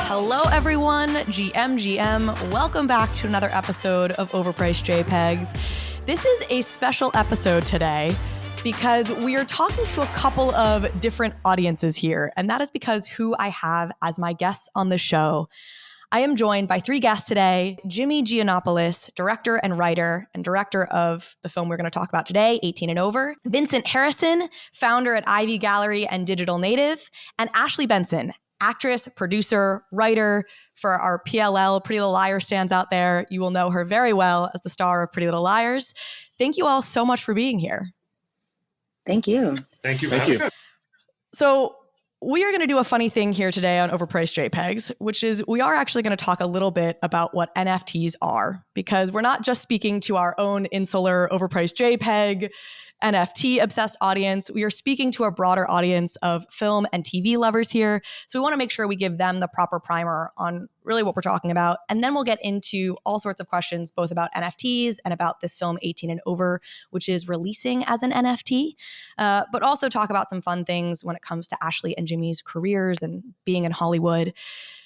Hello, everyone. GM. Welcome back to another episode of Overpriced JPEGs. This is a special episode today because we are talking to a couple of different audiences here, and that is because who I have as my guests on the show. I am joined by three guests today: Jimmy Giannoupolous, director and writer and director of the film we're going to talk about today, 18 and Over; Vincent Harrison, founder at Ivy Gallery and Digital Native; and Ashley Benson, actress, producer, writer for our PLL, Pretty Little Liars stands out there. You will know her very well as the star of Pretty Little Liars. Thank you all so much for being here. Thank you. Thank you. So we are going to do a funny thing here today on Overpriced JPEGs, which is we are actually going to talk a little bit about what NFTs are, because we're not just speaking to our own insular Overpriced JPEG NFT obsessed audience. We are speaking to a broader audience of film and TV lovers here. So we want to make sure we give them the proper primer on really what we're talking about. And then we'll get into all sorts of questions, both about NFTs and about this film 18 and Over, which is releasing as an NFT, but also talk about some fun things when it comes to Ashley and Jimmy's careers and being in Hollywood.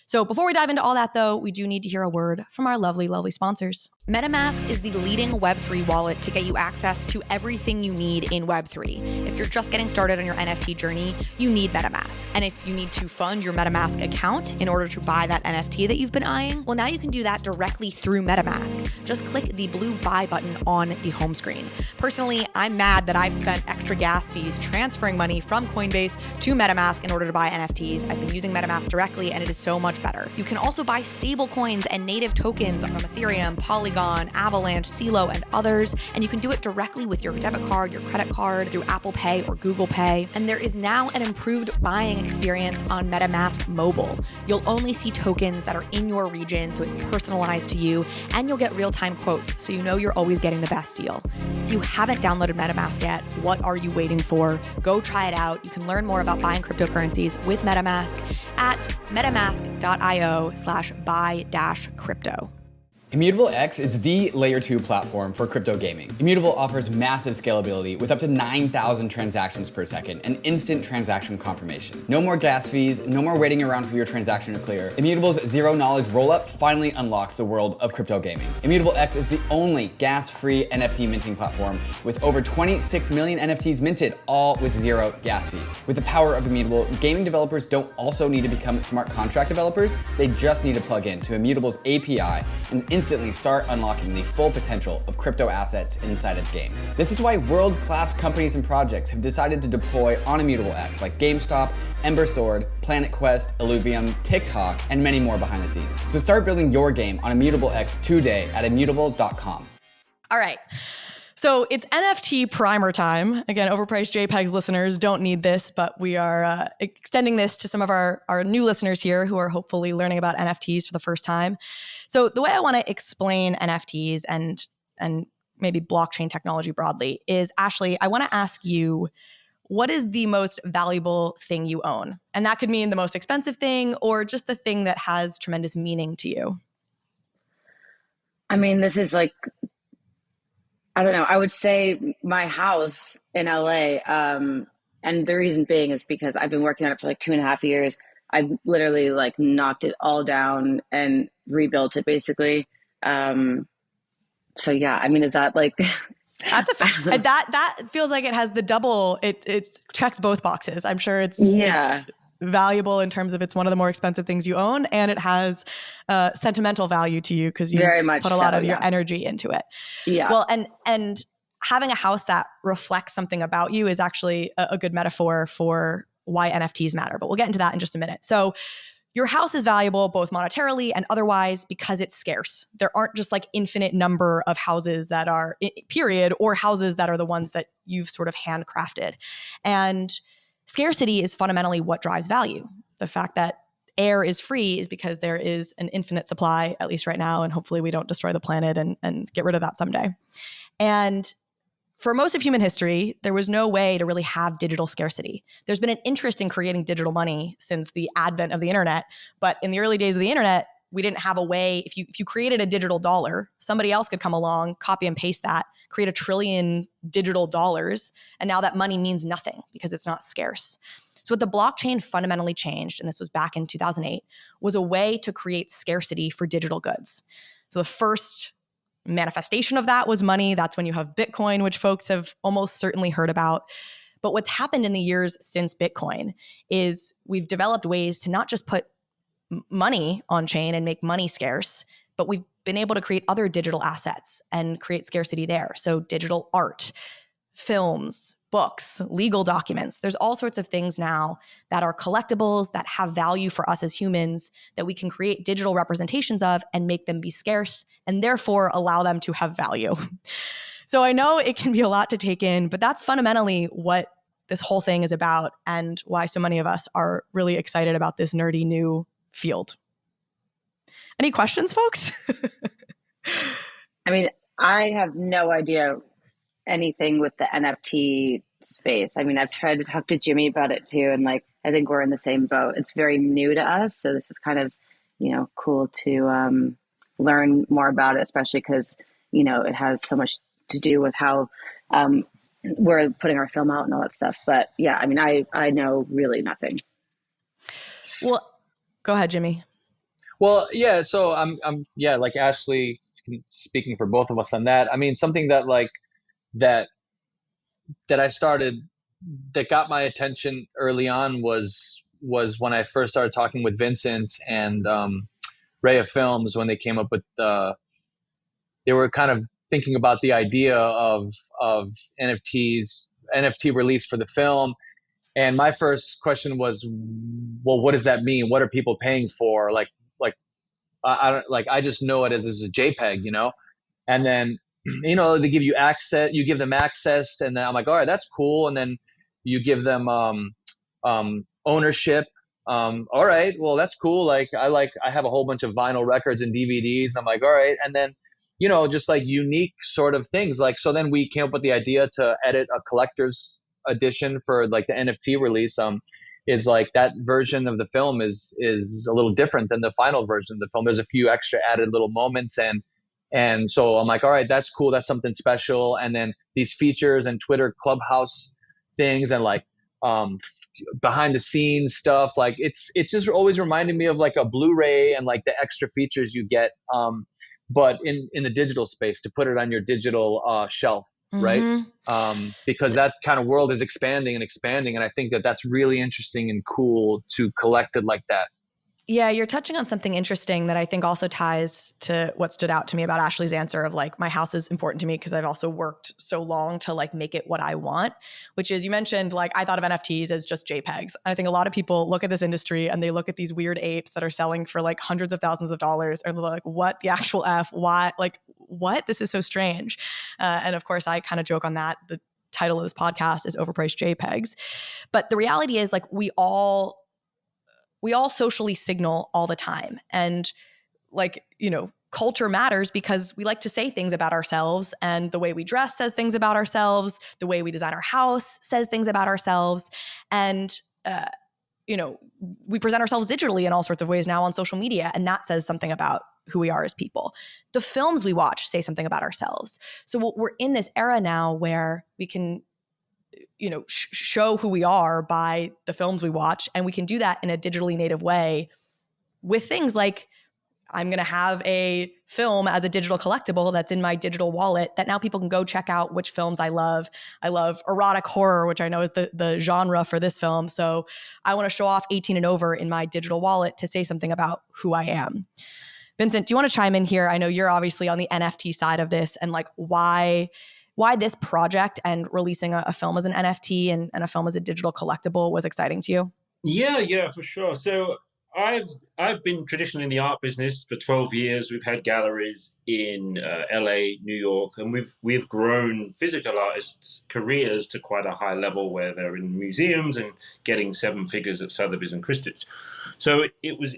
So before we dive into all that, though, we do need to hear a word from our lovely, lovely sponsors. MetaMask is the leading Web3 wallet to get you access to everything you need in Web3. If you're just getting started on your NFT journey, you need MetaMask. And if you need to fund your MetaMask account in order to buy that NFT that you've been eyeing, well, now you can do that directly through MetaMask. Just click the blue buy button on the home screen. Personally, I'm mad that I've spent extra gas fees transferring money from Coinbase to MetaMask in order to buy NFTs. I've been using MetaMask directly, and it is so much better. You can also buy stable coins and native tokens from Ethereum, Polygon, Avalanche, CeeLo, and others, and you can do it directly with your debit card, your credit card, through Apple Pay or Google Pay. And there is now an improved buying experience on MetaMask Mobile. You'll only see tokens that are in your region, so it's personalized to you, and you'll get real-time quotes, so you know you're always getting the best deal. If you haven't downloaded MetaMask yet, what are you waiting for? Go try it out. You can learn more about buying cryptocurrencies with MetaMask at metamask.io/buy-crypto. Immutable X is the layer 2 platform for crypto gaming. Immutable offers massive scalability with up to 9,000 transactions per second and instant transaction confirmation. No more gas fees, no more waiting around for your transaction to clear. Immutable's zero-knowledge rollup finally unlocks the world of crypto gaming. Immutable X is the only gas-free NFT minting platform with over 26 million NFTs minted, all with zero gas fees. With the power of Immutable, gaming developers don't also need to become smart contract developers. They just need to plug in to Immutable's API and instantly start unlocking the full potential of crypto assets inside of games. This is why world-class companies and projects have decided to deploy on Immutable X, like GameStop, Ember Sword, Planet Quest, Illuvium, TikTok, and many more behind the scenes. So start building your game on Immutable X today at immutable.com. All right. So it's NFT primer time. Again, Overpriced JPEGs listeners don't need this, but we are extending this to some of our new listeners here who are hopefully learning about NFTs for the first time. So the way I want to explain NFTs and maybe blockchain technology broadly is, Ashley, I want to ask you, what is the most valuable thing you own? And that could mean the most expensive thing or just the thing that has tremendous meaning to you. I mean, this is like, I don't know. I would say my house in LA. And the reason being is because I've been working on it for like 2.5 years. I've literally like knocked it all down and rebuilt it basically. So yeah, I mean, is that like... That's a fact. That feels like it has the double, it checks both boxes. I'm sure it's valuable in terms of it's one of the more expensive things you own, and it has sentimental value to you because you put a lot of your energy into it. Yeah. Well, and having a house that reflects something about you is actually a good metaphor for why NFTs matter, but we'll get into that in just a minute. So your house is valuable both monetarily and otherwise because it's scarce. There aren't just like infinite number of houses that are period, or houses that are the ones that you've sort of handcrafted. And scarcity is fundamentally what drives value. The fact that air is free is because there is an infinite supply, at least right now, and hopefully we don't destroy the planet and get rid of that someday. And for most of human history, there was no way to really have digital scarcity. There's been an interest in creating digital money since the advent of the internet, but in the early days of the internet, we didn't have a way. If you created a digital dollar, somebody else could come along, copy and paste that, create 1 trillion digital dollars, and now that money means nothing because it's not scarce. So what the blockchain fundamentally changed, and this was back in 2008, was a way to create scarcity for digital goods. So the first manifestation of that was money. That's when you have Bitcoin, which folks have almost certainly heard about. But what's happened in the years since Bitcoin is we've developed ways to not just put money on chain and make money scarce, but we've been able to create other digital assets and create scarcity there. So digital art, films, books, legal documents. There's all sorts of things now that are collectibles that have value for us as humans that we can create digital representations of and make them be scarce and therefore allow them to have value. So I know it can be a lot to take in, but that's fundamentally what this whole thing is about and why so many of us are really excited about this nerdy new field. Any questions, folks? I mean, I have no idea anything with the NFT space. I mean, I've tried to talk to Jimmy about it too, and like I think we're in the same boat. It's very new to us, so this is kind of, cool to learn more about it, especially because it has so much to do with how we're putting our film out and all that stuff. But yeah, I mean, I know really nothing. Well, go ahead, Jimmy. Well, yeah. So yeah, like Ashley, speaking for both of us on that. I mean, something that that I started that got my attention early on was when I first started talking with Vincent and Raya Films when they came up with they were kind of thinking about the idea of NFTs, NFT release for the film. And my first question was, well, what does that mean? What are people paying for? I just know it as a JPEG, and then, they give you access, you give them access. And then I'm like, all right, that's cool. And then you give them ownership. All right, well, that's cool. I have a whole bunch of vinyl records and DVDs. I'm like, all right. And then, just like unique sort of things. So then we came up with the idea to edit a collector's edition for the NFT release. Is that version of the film is a little different than the final version of the film. There's a few extra added little moments, and so I'm like, all right, that's cool. That's something special. And then these features and Twitter Clubhouse things and behind the scenes stuff. It's just always reminded me of a Blu-ray and the extra features you get, but in the digital space to put it on your digital shelf. Right. Because that kind of world is expanding. And I think that that's really interesting and cool to collect it like that. Yeah, you're touching on something interesting that I think also ties to what stood out to me about Ashley's answer of my house is important to me because I've also worked so long to make it what I want, which is you mentioned I thought of NFTs as just JPEGs. I think a lot of people look at this industry and they look at these weird apes that are selling for hundreds of thousands of dollars and they're like, what the actual F? Why? What? This is so strange. And of course, I kind of joke on that. The title of this podcast is Overpriced JPEGs. But the reality is we all socially signal all the time. And culture matters because we like to say things about ourselves, and the way we dress says things about ourselves. The way we design our house says things about ourselves. And, we present ourselves digitally in all sorts of ways now on social media, and that says something about who we are as people. The films we watch say something about ourselves. So we're in this era now where we can show who we are by the films we watch. And we can do that in a digitally native way with things like I'm going to have a film as a digital collectible that's in my digital wallet that now people can go check out which films I love. I love erotic horror, which I know is the genre for this film. So I want to show off 18 and over in my digital wallet to say something about who I am. Vincent, do you want to chime in here? I know you're obviously on the NFT side of this and why this project and releasing a film as an NFT and a film as a digital collectible was exciting to you? Yeah, for sure. So I've been traditionally in the art business for 12 years. We've had galleries in LA, New York, and we've grown physical artists' careers to quite a high level where they're in museums and getting seven figures at Sotheby's and Christie's. So it was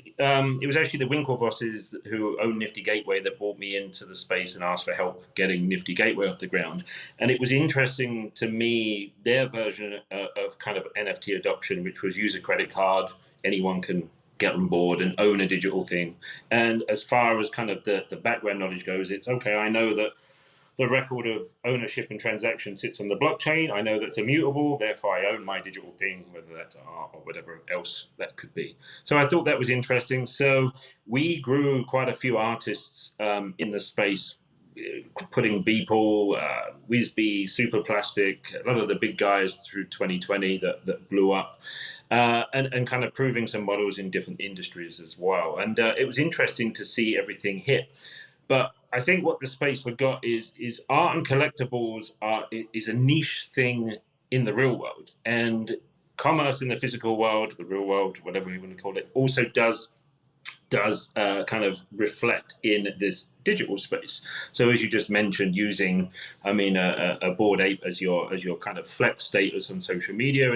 actually the Winklevosses who own Nifty Gateway that brought me into the space and asked for help getting Nifty Gateway off the ground. And it was interesting to me, their version of kind of NFT adoption, which was use a credit card, anyone can get on board and own a digital thing. And as far as kind of the background knowledge goes, it's okay, I know that the record of ownership and transaction sits on the blockchain. I know that's immutable, therefore I own my digital thing, whether that's art or whatever else that could be. So I thought that was interesting. So we grew quite a few artists in the space, putting Beeple, Whizbee, Superplastic, a lot of the big guys through 2020 that blew up, and kind of proving some models in different industries as well. And it was interesting to see everything hit. But I think what the space forgot is art and collectibles is a niche thing in the real world. And commerce in the physical world, the real world, whatever you want to call it, also does kind of reflect in this digital space. So as you just mentioned, using, a Bored Ape as your kind of flex status on social media,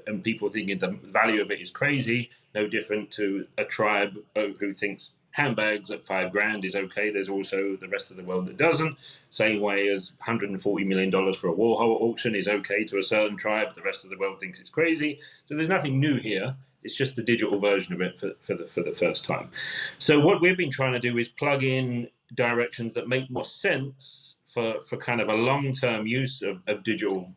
and people thinking the value of it is crazy, no different to a tribe who thinks handbags at $5,000 is okay. There's also the rest of the world that doesn't. Same way as $140 million for a Warhol auction is okay to a certain tribe. The rest of the world thinks it's crazy. So there's nothing new here. It's just the digital version of it for the first time. So what we've been trying to do is plug in directions that make more sense for kind of a long-term use of digital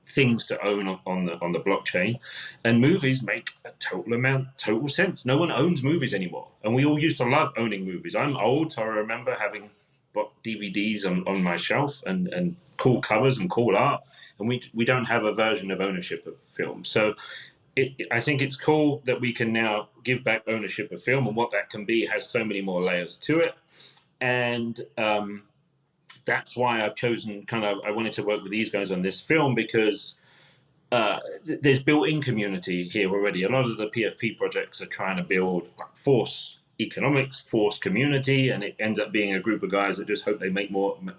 things to own on the blockchain. And movies make a total sense. No one owns movies anymore. And we all used to love owning movies. I'm old, so I remember having DVDs on my shelf and cool covers and cool art. And we don't have a version of ownership of film. So I think it's cool that we can now give back ownership of film, and what that can be has so many more layers to it. And that's why I've chosen I wanted to work with these guys on this film, because there's built-in community here already. A lot of the PFP projects are trying to build force economics, force community, and it ends up being a group of guys that just hope they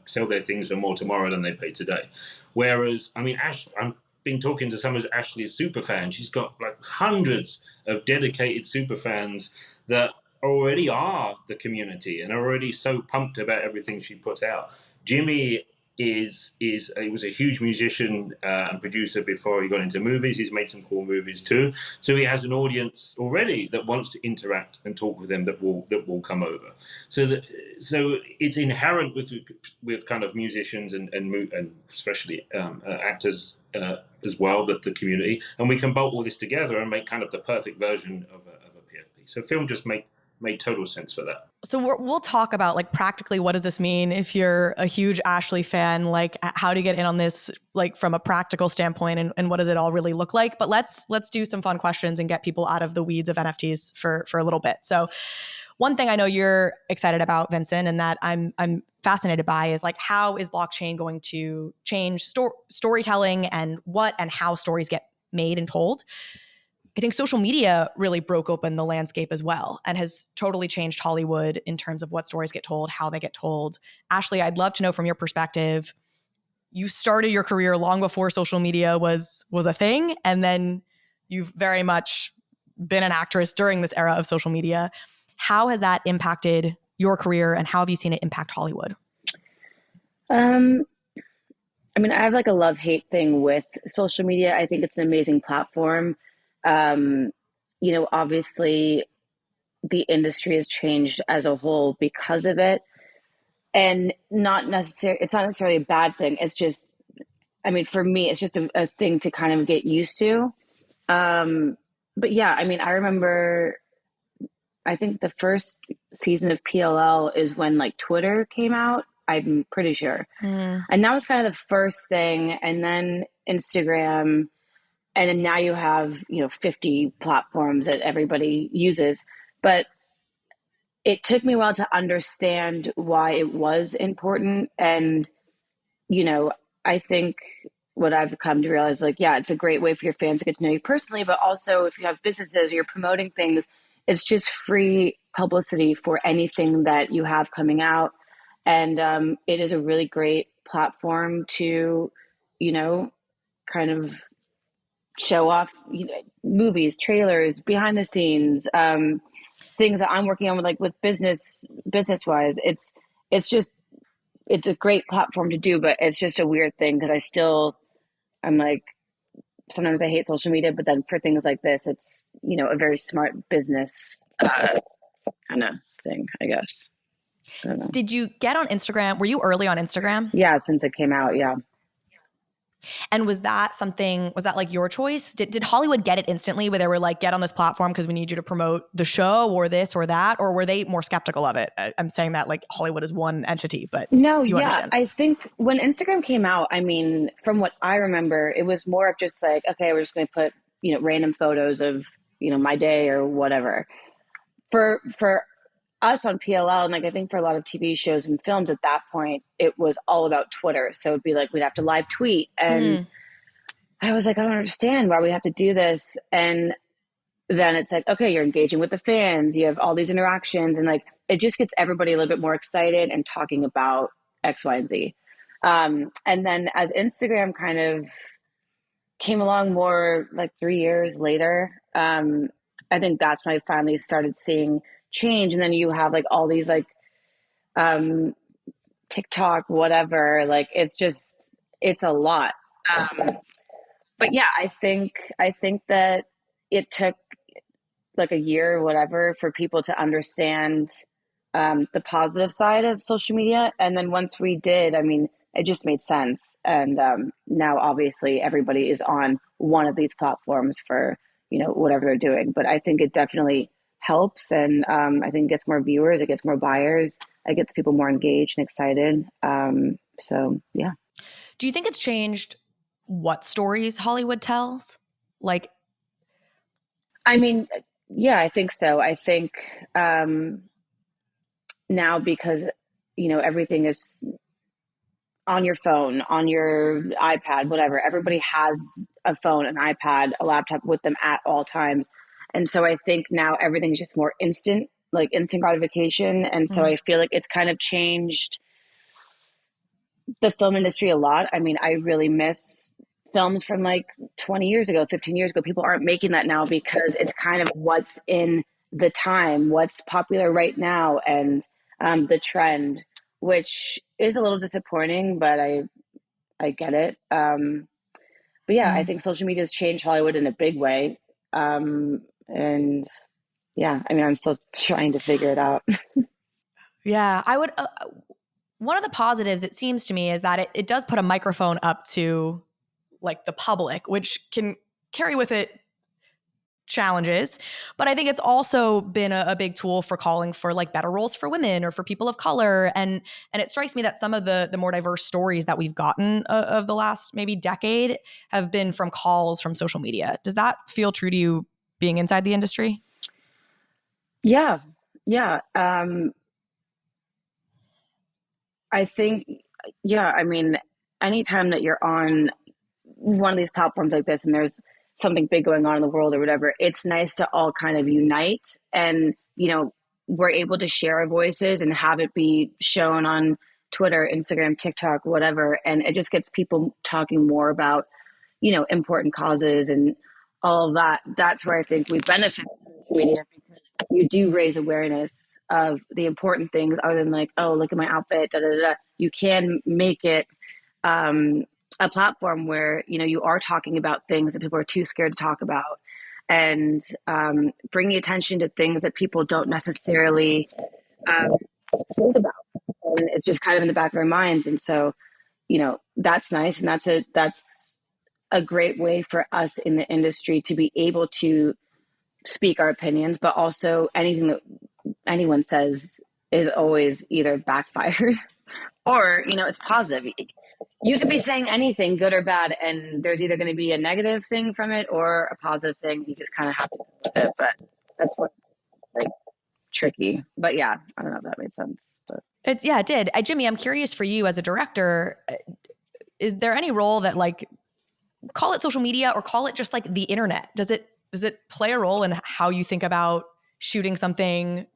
sell their things for more tomorrow than they pay today. Whereas, I'm been talking to some of Ashley's super fans. She's got like hundreds of dedicated super fans that already are the community and are already so pumped about everything she puts out. Jimmy he was a huge musician and producer before he got into movies. He's made some cool movies too. So he has an audience already that wants to interact and talk with him that will come over. So it's inherent with kind of musicians and especially actors as well, that the community, and we can bolt all this together and make kind of the perfect version of a PFP. So film just made total sense for that. So we'll talk about like practically what does this mean if you're a huge Ashley fan, like how to get in on this, like from a practical standpoint, and what does it all really look like. But let's do some fun questions and get people out of the weeds of NFTs for a little bit. So one thing I know you're excited about, Vincent, and that I'm fascinated by is like, how is blockchain going to change storytelling and what and how stories get made and told? I think social media really broke open the landscape as well and has totally changed Hollywood in terms of what stories get told, how they get told. Ashley, I'd love to know from your perspective, you started your career long before social media was a thing, and then you've very much been an actress during this era of social media. How has that impacted your career, and how have you seen it impact Hollywood? I have like a love-hate thing with social media. I think it's an amazing platform. Obviously the industry has changed as a whole because of it, and it's not necessarily a bad thing. It's just, for me, it's just a thing to kind of get used to. But yeah, I remember, I think the first season of PLL is when like Twitter came out. I'm pretty sure. And that was kind of the first thing. And then Instagram. And then now you have, 50 platforms that everybody uses. But it took me a while to understand why it was important. And, I think what I've come to realize, like, yeah, it's a great way for your fans to get to know you personally. But also if you have businesses or you're promoting things, it's just free publicity for anything that you have coming out. And it is a really great platform to, kind of show off movies, trailers, behind the scenes, things that I'm working on with business wise. It's a great platform to do, but it's just a weird thing because I'm like, sometimes I hate social media, but then for things like this, it's, a very smart business kind of thing, I guess. I don't know. Did you get on Instagram? Were you early on Instagram? Yeah, since it came out, yeah. And was that like your choice? Did Hollywood get it instantly where they were like, get on this platform because we need you to promote the show or this or that? Or were they more skeptical of it? I'm saying that like Hollywood is one entity, but No, you yeah. understand. I think when Instagram came out, I mean, from what I remember, it was more of just like, okay, we're just going to put, random photos of, my day or whatever. For us on PLL, and like I think for a lot of TV shows and films at that point, it was all about Twitter. So it'd be like we'd have to live tweet. And I was like, I don't understand why we have to do this. And then it's like, okay, you're engaging with the fans. You have all these interactions. And like, it just gets everybody a little bit more excited and talking about X, Y, and Z. And then as Instagram kind of came along more like 3 years later, I think that's when I finally started seeing change. And then you have like all these like TikTok, whatever, like it's a lot. But yeah, I think that it took like a year or whatever for people to understand the positive side of social media. And then once we did, I mean, it just made sense. And now obviously everybody is on one of these platforms for, whatever they're doing. But I think it definitely helps. And I think it gets more viewers, it gets more buyers, it gets people more engaged and excited. So, yeah. Do you think it's changed what stories Hollywood tells? Like, I mean, yeah, I think so. I think now because, everything is on your phone, on your iPad, whatever, everybody has a phone, an iPad, a laptop with them at all times. And so I think now everything's just more instant, like instant gratification. And so I feel like it's kind of changed the film industry a lot. I mean, I really miss films from like 20 years ago, 15 years ago. People aren't making that now because it's kind of what's in the time, what's popular right now, and the trend, which is a little disappointing, but I get it. But yeah, I think social media has changed Hollywood in a big way. And yeah, I mean, I'm still trying to figure it out. yeah, I would. One of the positives, it seems to me, is that it does put a microphone up to like the public, which can carry with it challenges. But I think it's also been a big tool for calling for like better roles for women or for people of color. And it strikes me that some of the more diverse stories that we've gotten of the last maybe decade have been from calls from social media. Does that feel true to you being inside the industry? Yeah. Yeah. I think, yeah, I mean, anytime that you're on one of these platforms like this and there's something big going on in the world or whatever, it's nice to all kind of unite and, we're able to share our voices and have it be shown on Twitter, Instagram, TikTok, whatever. And it just gets people talking more about, important causes and all of that. That's where I think we benefit from social media, because you do raise awareness of the important things other than like, oh, look at my outfit, da, da, da, da. You can make it a platform where, you are talking about things that people are too scared to talk about, and bringing attention to things that people don't necessarily think about. And it's just kind of in the back of their minds. And so, that's nice. And that's a great way for us in the industry to be able to speak our opinions, but also anything that anyone says is always either backfired or, it's positive. You could be saying anything, good or bad, and there's either going to be a negative thing from it or a positive thing. You just kind of have to go with it. But that's what like tricky. But yeah, I don't know if that made sense. But It did. Jimmy, I'm curious for you as a director, is there any role that like, call it social media or call it just like the internet? Does it play a role in how you think about shooting something,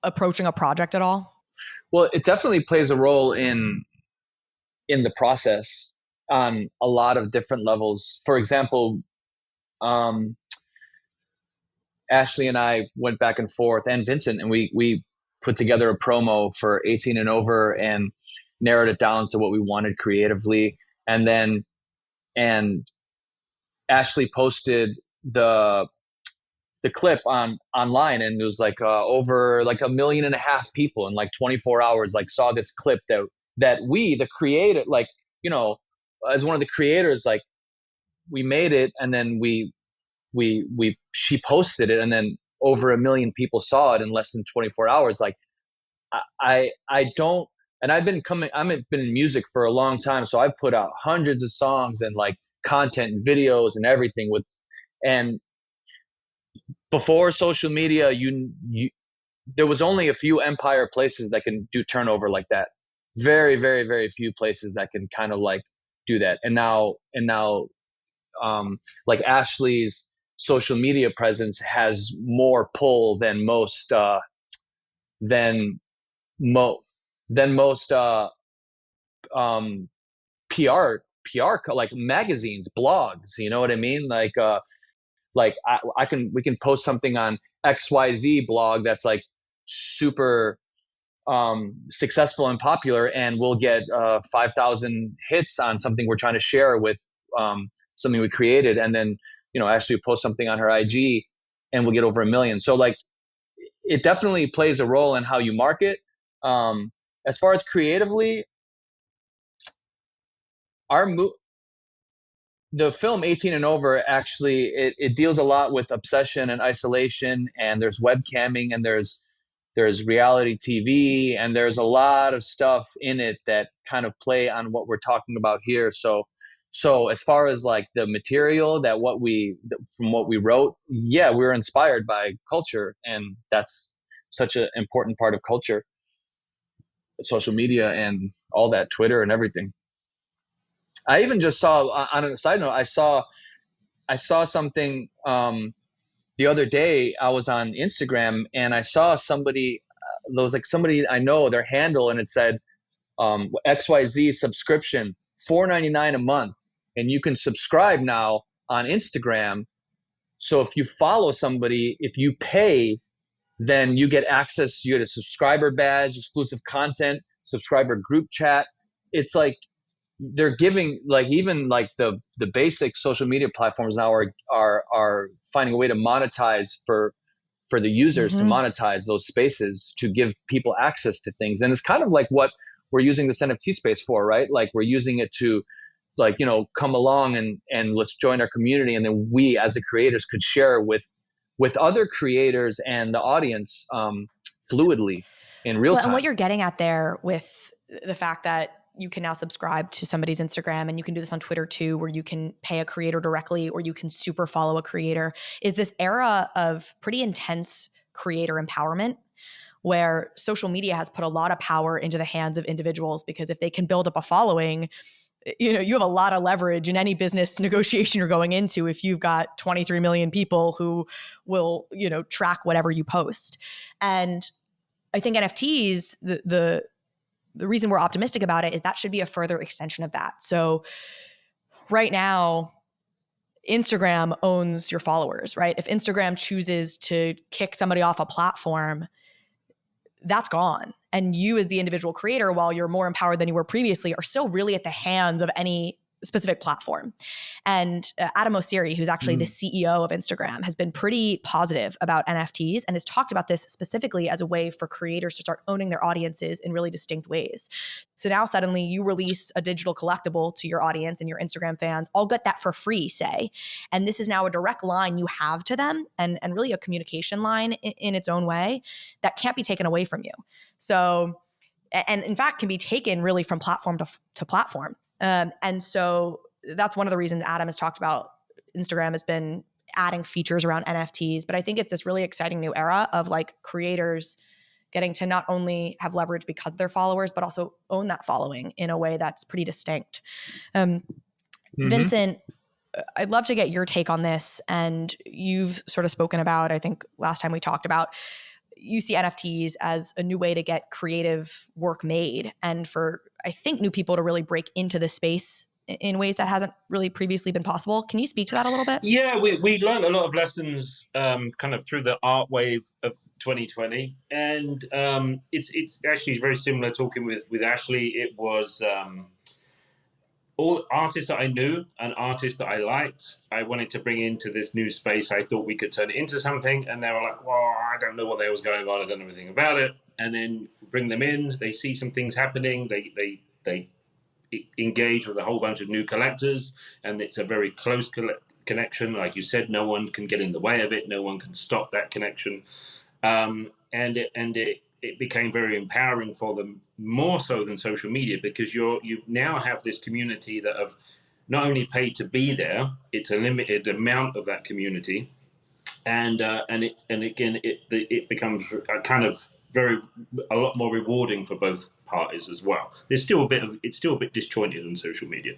approaching a project at all? Well, it definitely plays a role in the process on a lot of different levels. For example, Ashley and I went back and forth, and Vincent, and we put together a promo for 18 and over and narrowed it down to what we wanted creatively. And Ashley posted the the clip online, and it was like over like 1.5 million people in like 24 hours like saw this clip that we, the creator, like, you know, as one of the creators, like we made it, and then she posted it, and then over 1 million people saw it in less than 24 hours. Like I don't, and I've been in music for a long time, so I've put out hundreds of songs and like content and videos and everything and before social media, there was only a few empire places that can do turnover like that. Very, very, very few places that can kind of like do that. And now, like Ashley's social media presence has more pull than most PR like magazines, blogs. You know what I mean? Like we can post something on XYZ blog that's like super successful and popular, and we'll get 5,000 hits on something we're trying to share with something we created, and then, you know, Ashley post something on her IG and we'll get over 1 million. So like it definitely plays a role in how you market. As far as creatively, the film 18 and Over, actually, it deals a lot with obsession and isolation, and there's webcamming, and there's reality TV, and there's a lot of stuff in it that kind of play on what we're talking about here. So as far as like the material from what we wrote, yeah, we were inspired by culture, and that's such an important part of culture, social media and all that, Twitter and everything. I even just saw, on a side note, I saw something the other day. I was on Instagram and I saw somebody, there was like somebody I know, their handle, and it said XYZ subscription, $4.99 a month, and you can subscribe now on Instagram. So if you follow somebody, if you pay, then you get access. You get a subscriber badge, exclusive content, subscriber group chat. It's like they're giving, like, even like the basic social media platforms now are finding a way to monetize for the users, to monetize those spaces, to give people access to things. And it's kind of like what we're using this NFT space for, right? Like we're using it to, like, you know, come along and let's join our community, and then we as the creators could share with other creators and the audience fluidly in real time. And what you're getting at there with the fact that you can now subscribe to somebody's Instagram, and you can do this on Twitter too, where you can pay a creator directly, or you can super follow a creator, is this era of pretty intense creator empowerment, where social media has put a lot of power into the hands of individuals, because if they can build up a following, you know, you have a lot of leverage in any business negotiation you're going into if you've got 23 million people who will, you know, track whatever you post. And I think NFTs, the reason we're optimistic about it is that should be a further extension of that. So right now, Instagram owns your followers, right? If Instagram chooses to kick somebody off a platform, that's gone. And you as the individual creator, while you're more empowered than you were previously, are still really at the hands of any specific platform. And Adam Mosseri, who's actually the CEO of Instagram, has been pretty positive about NFTs and has talked about this specifically as a way for creators to start owning their audiences in really distinct ways. So now suddenly you release a digital collectible to your audience, and your Instagram fans all get that for free, say. And this is now a direct line you have to them, and really a communication line in its own way that can't be taken away from you. So, and in fact, can be taken really from platform to platform. And so that's one of the reasons Adam has talked about Instagram has been adding features around NFTs. But I think it's this really exciting new era of like creators getting to not only have leverage because of their followers, but also own that following in a way that's pretty distinct. Vincent, I'd love to get your take on this. And you've sort of spoken about, I think last time we talked about, you see NFTs as a new way to get creative work made, and for, I think, new people to really break into the space in ways that hasn't really previously been possible. Can you speak to that a little bit? Yeah, we learned a lot of lessons kind of through the art wave of 2020. And it's actually very similar talking with Ashley. It was all artists that I knew and artists that I liked, I wanted to bring into this new space. I thought we could turn it into something, and they were like, well, I don't know what the hell's going on. I don't know anything about it. And then bring them in. They see some things happening. They engage with a whole bunch of new collectors, and it's a very close connection. Like you said, no one can get in the way of it. No one can stop that connection. And it became very empowering for them, more so than social media, because you now have this community that have not only paid to be there, it's a limited amount of that community, and it becomes a kind of a lot more rewarding for both parties as well. It's still a bit disjointed on social media,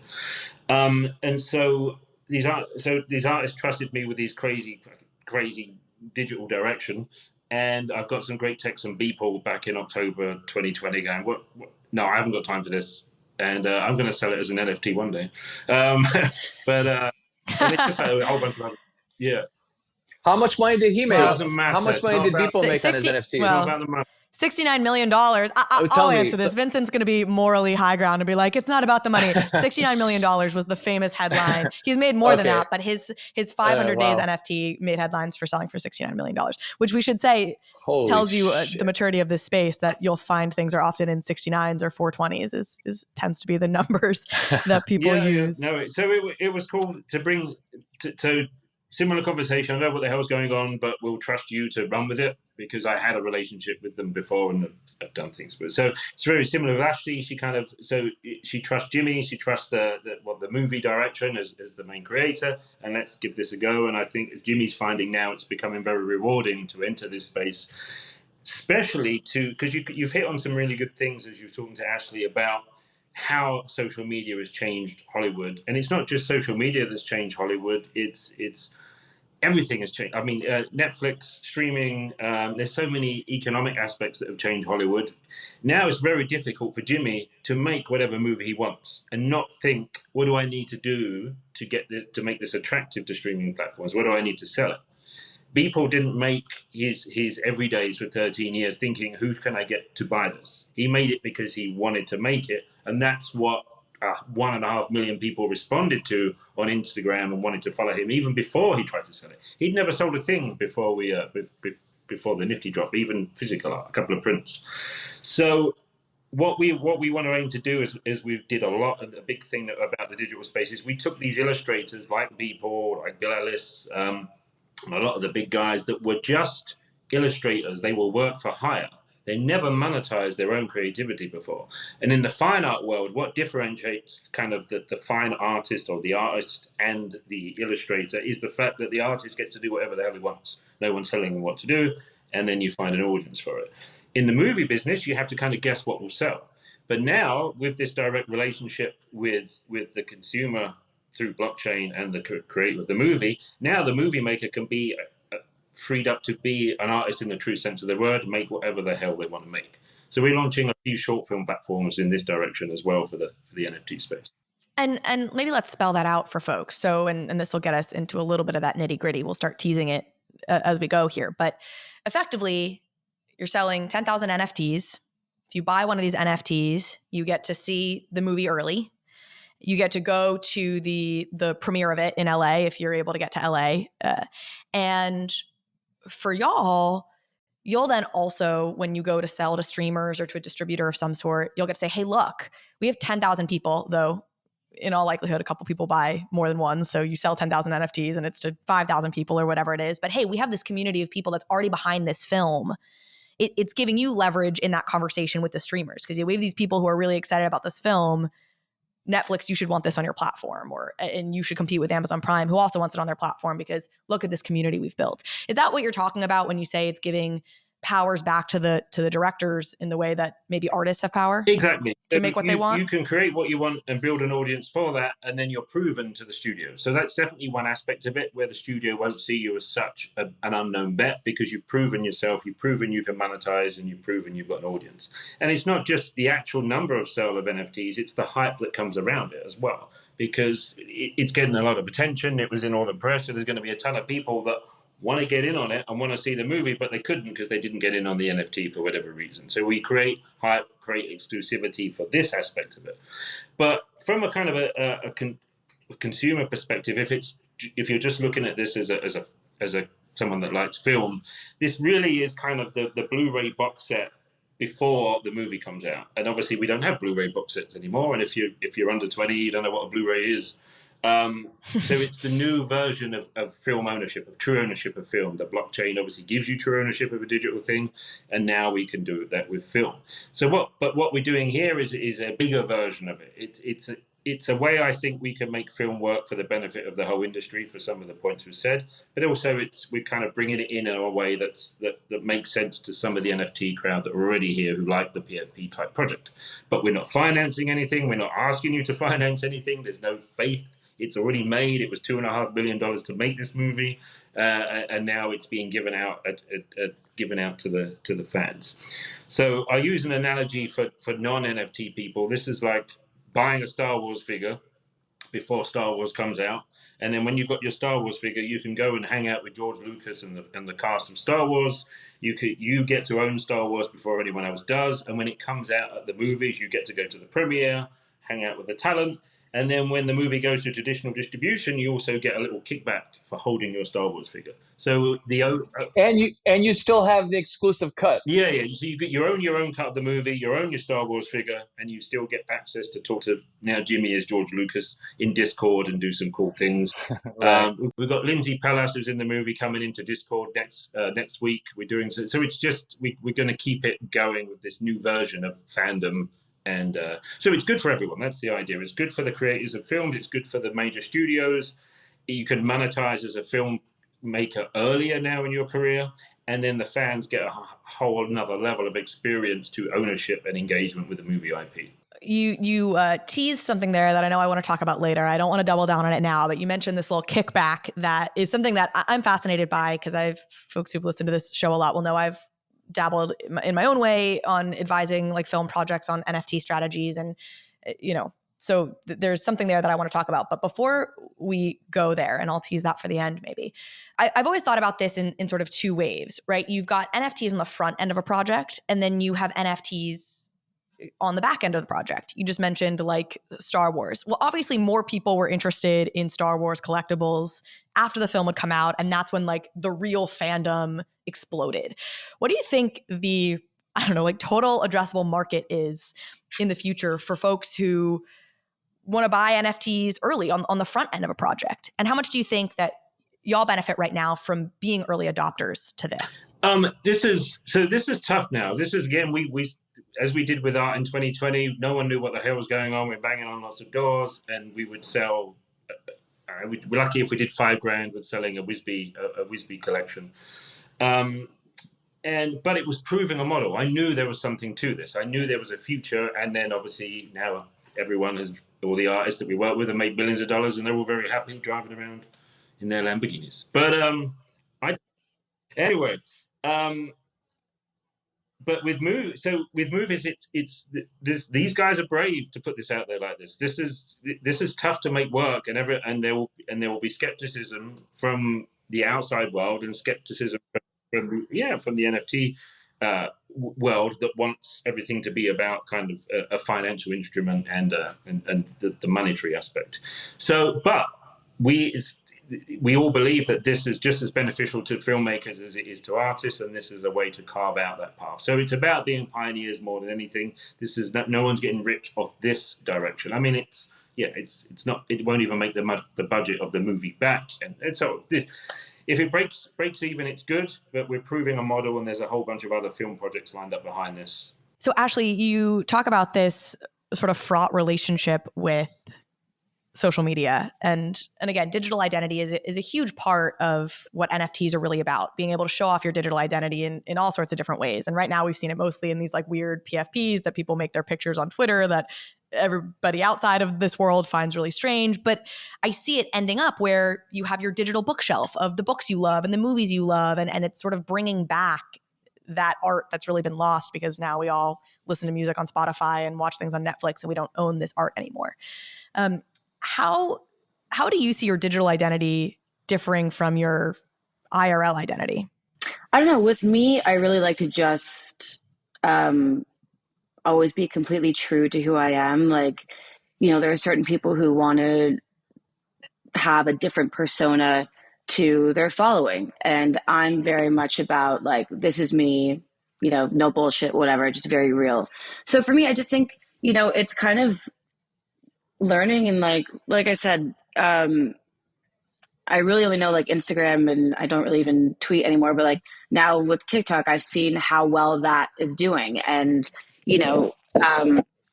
and so these artists trusted me with these crazy digital direction. And I've got some great texts from Beeple back in October 2020 going, what? No, I haven't got time for this. And I'm going to sell it as an NFT one day. And it's just like a whole bunch of other, yeah. How much money did he make? How much money did Beeple make on his NFT? Well, about the money. $69 million. I'll answer this. Vincent's going to be morally high ground and be like, it's not about the money. $69 million was the famous headline. He's made more than that, but his 500 days NFT made headlines for selling for $69 million, which we should say tells you the maturity of this space, that you'll find things are often in 69s or 420s tends to be the numbers that people use. Yeah. No, so it was cool to bring to similar conversation. I know what the hell's going on, but we'll trust you to run with it, because I had a relationship with them before and I've done things. But so it's very similar with Ashley. She trusts Jimmy. She trusts the movie direction as the main creator, and let's give this a go. And I think as Jimmy's finding now, it's becoming very rewarding to enter this space, especially because you've hit on some really good things as you're talking to Ashley about how social media has changed Hollywood. And it's not just social media that's changed Hollywood. It's everything has changed. I mean, Netflix, streaming, there's so many economic aspects that have changed Hollywood. Now it's very difficult for Jimmy to make whatever movie he wants and not think, what do I need to do to make this attractive to streaming platforms? What do I need to sell it? Beeple didn't make his everydays for 13 years thinking, who can I get to buy this? He made it because he wanted to make it. And that's what 1.5 million people responded to on Instagram and wanted to follow him even before he tried to sell it. He'd never sold a thing before before the Nifty drop, even physical art, a couple of prints. So what we want to aim to do is we did a big thing about the digital space is we took these illustrators like Beeple, like Bill Ellis, and a lot of the big guys that were just illustrators. They will work for hire. They never monetized their own creativity before. And in the fine art world, what differentiates kind of the fine artist or the artist and the illustrator is the fact that the artist gets to do whatever the hell he wants. No one's telling him what to do, and then you find an audience for it. In the movie business, you have to kind of guess what will sell. But now, with this direct relationship with the consumer through blockchain and the creator of the movie, now the movie maker can be freed up to be an artist in the true sense of the word, make whatever the hell they want to make. So we're launching a few short film platforms in this direction as well for the NFT space. And maybe let's spell that out for folks. So, and this will get us into a little bit of that nitty gritty. We'll start teasing it as we go here. But effectively, you're selling 10,000 NFTs. If you buy one of these NFTs, you get to see the movie early. You get to go to the premiere of it in LA if you're able to get to LA. And for y'all, you'll then also, when you go to sell to streamers or to a distributor of some sort, you'll get to say, hey, look, we have 10,000 people, though in all likelihood, a couple people buy more than one. So you sell 10,000 NFTs and it's to 5,000 people or whatever it is. But hey, we have this community of people that's already behind this film. It's giving you leverage in that conversation with the streamers, because we have these people who are really excited about this film. Netflix, you should want this on your platform, and you should compete with Amazon Prime, who also wants it on their platform, because look at this community we've built. Is that what you're talking about when you say it's giving powers back to the directors in the way that maybe artists have power? Exactly. To make what they want? You can create what you want and build an audience for that, and then you're proven to the studio. So that's definitely one aspect of it, where the studio won't see you as such an unknown bet, because you've proven yourself, you've proven you can monetize, and you've proven you've got an audience. And it's not just the actual number of sale of NFTs, it's the hype that comes around it as well, because it's getting a lot of attention. It was in all the press, so there's going to be a ton of people that want to get in on it and want to see the movie, but they couldn't because they didn't get in on the NFT for whatever reason. So we create hype, create exclusivity for this aspect of it. But from a kind of a consumer perspective, if you're just looking at this as a someone that likes film, this really is kind of the Blu-ray box set before the movie comes out. And obviously we don't have Blu-ray box sets anymore. And if you're under 20, you don't know what a Blu-ray is. So it's the new version of film ownership, of true ownership of film. The blockchain obviously gives you true ownership of a digital thing, and now we can do that with film. So what we're doing here is a bigger version of it. It's a way I think we can make film work for the benefit of the whole industry for some of the points we've said, but also we're kind of bringing it in a way that makes sense to some of the NFT crowd that are already here who like the PFP type project. But we're not financing anything. We're not asking you to finance anything. There's no faith. It's already made. It was $2.5 billion to make this movie, and now it's being given out to the fans. So I use an analogy for non-NFT people. This is like buying a Star Wars figure before Star Wars comes out, and then when you've got your Star Wars figure, you can go and hang out with George Lucas and the cast of Star Wars. You get to own Star Wars before anyone else does, and when it comes out at the movies, you get to go to the premiere, hang out with the talent. And then when the movie goes to traditional distribution, you also get a little kickback for holding your Star Wars figure. So and you still have the exclusive cut. Yeah. So you own your own cut of the movie, you own your Star Wars figure, and you still get access to talk to now Jimmy as George Lucas in Discord and do some cool things. Right. We've got Lindsay Pallas, who's in the movie, coming into Discord next week. We're doing so. It's just we're going to keep it going with this new version of fandom. And so it's good for everyone. That's the idea. It's good for the creators of films. It's good for the major studios. You can monetize as a filmmaker earlier now in your career. And then the fans get a whole another level of experience to ownership and engagement with the movie IP. You teased something there that I know I want to talk about later. I don't want to double down on it now, but you mentioned this little kickback that is something that I'm fascinated by because folks who've listened to this show a lot will know I've dabbled in my own way on advising like film projects on NFT strategies. And, so there's something there that I want to talk about. But before we go there, and I'll tease that for the end, maybe, I've always thought about this in sort of two waves, right? You've got NFTs on the front end of a project, and then you have NFTs on the back end of the project. You just mentioned like Star Wars. Well, obviously more people were interested in Star Wars collectibles after the film had come out. And that's when like the real fandom exploded. What do you think the, total addressable market is in the future for folks who want to buy NFTs early on the front end of a project? And how much do you think that y'all benefit right now from being early adopters to this? This is tough now. This is, again, we as we did with art in 2020, no one knew what the hell was going on. We're banging on lots of doors, and we would sell. We're lucky if we did $5,000 with selling a Wisby collection. But it was proving a model. I knew there was something to this. I knew there was a future, and then obviously now all the artists that we work with have made millions of dollars, and they're all very happy driving around in their Lamborghinis. But with movies, these guys are brave to put this out there like this. This is tough to make work, and there will be skepticism from the outside world and skepticism from the NFT world that wants everything to be about kind of a financial instrument and the monetary aspect. So, but we all believe that this is just as beneficial to filmmakers as it is to artists, and this is a way to carve out that path. So it's about being pioneers more than anything. This is no one's getting rich off this direction. I mean, it's not. It won't even make the budget of the movie back, and so if it breaks even, it's good. But we're proving a model, and there's a whole bunch of other film projects lined up behind this. So Ashley, you talk about this sort of fraught relationship with social media. And again, digital identity is a huge part of what NFTs are really about, being able to show off your digital identity in all sorts of different ways. And right now we've seen it mostly in these like weird PFPs that people make their pictures on Twitter that everybody outside of this world finds really strange. But I see it ending up where you have your digital bookshelf of the books you love and the movies you love. And it's sort of bringing back that art that's really been lost because now we all listen to music on Spotify and watch things on Netflix and we don't own this art anymore. How do you see your digital identity differing from your IRL identity? I don't know. With me, I really like to just always be completely true to who I am. Like, there are certain people who want to have a different persona to their following. And I'm very much about like, this is me, no bullshit, whatever, just very real. So for me, I just think, it's kind of learning and like I said, I really only know like Instagram and I don't really even tweet anymore, but like now with TikTok, I've seen how well that is doing. And,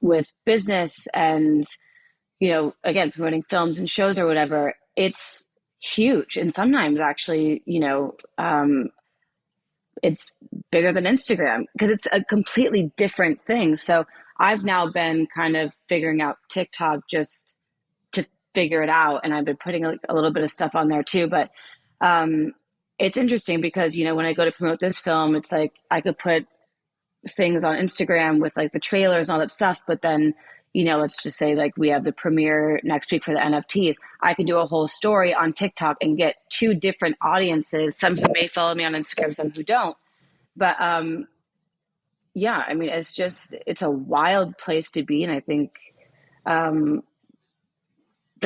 with business and, again, promoting films and shows or whatever, it's huge. And sometimes actually, it's bigger than Instagram because it's a completely different thing. So I've now been kind of figuring out TikTok just to figure it out. And I've been putting a little bit of stuff on there too. But it's interesting because, when I go to promote this film, it's like I could put things on Instagram with like the trailers and all that stuff. But then, let's just say like we have the premiere next week for the NFTs. I could do a whole story on TikTok and get two different audiences, some who may follow me on Instagram, some who don't. But yeah, I mean, it's a wild place to be. And I think the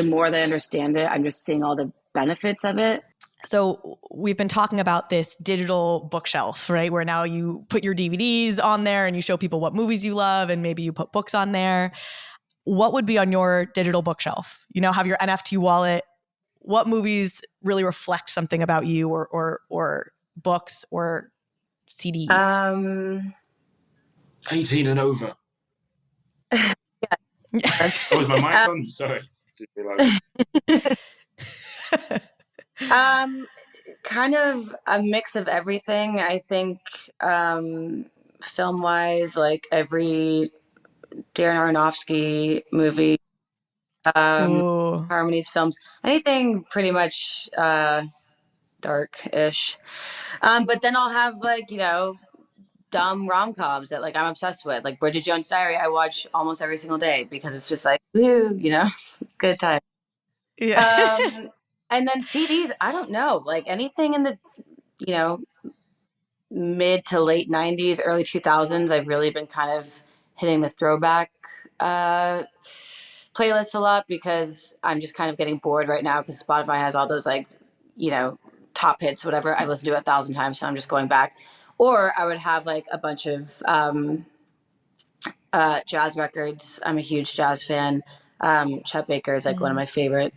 more that I understand it, I'm just seeing all the benefits of it. So we've been talking about this digital bookshelf, right? Where now you put your DVDs on there and you show people what movies you love and maybe you put books on there. What would be on your digital bookshelf? Have your NFT wallet. What movies really reflect something about you or books or CDs? 18 and over. Yeah. Oh, is my mic on? Sorry. Kind of a mix of everything. I think film wise, like every Darren Aronofsky movie, Harmony's films, anything pretty much dark-ish. But then I'll have like, dumb rom-coms that like I'm obsessed with. Like Bridget Jones' Diary, I watch almost every single day because it's just like, woo, good time. Yeah. And then CDs, I don't know, like anything in the, mid to late 90s, early 2000s, I've really been kind of hitting the throwback playlists a lot because I'm just kind of getting bored right now because Spotify has all those like, top hits, whatever. I've listened to it 1,000 times, so I'm just going back. Or I would have like a bunch of jazz records. I'm a huge jazz fan. Chet Baker is like one of my favorite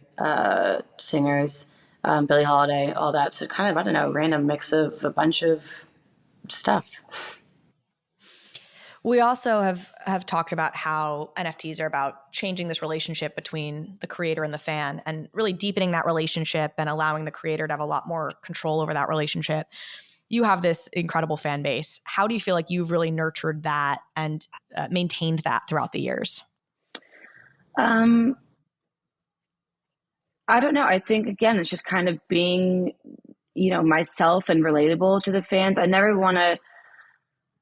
singers. Billie Holiday, all that. So kind of, I don't know, random mix of a bunch of stuff. We also have talked about how NFTs are about changing this relationship between the creator and the fan and really deepening that relationship and allowing the creator to have a lot more control over that relationship. You have this incredible fan base. How do you feel like you've really nurtured that and maintained that throughout the years? I don't know. I think, again, it's just kind of being, myself and relatable to the fans. I never want to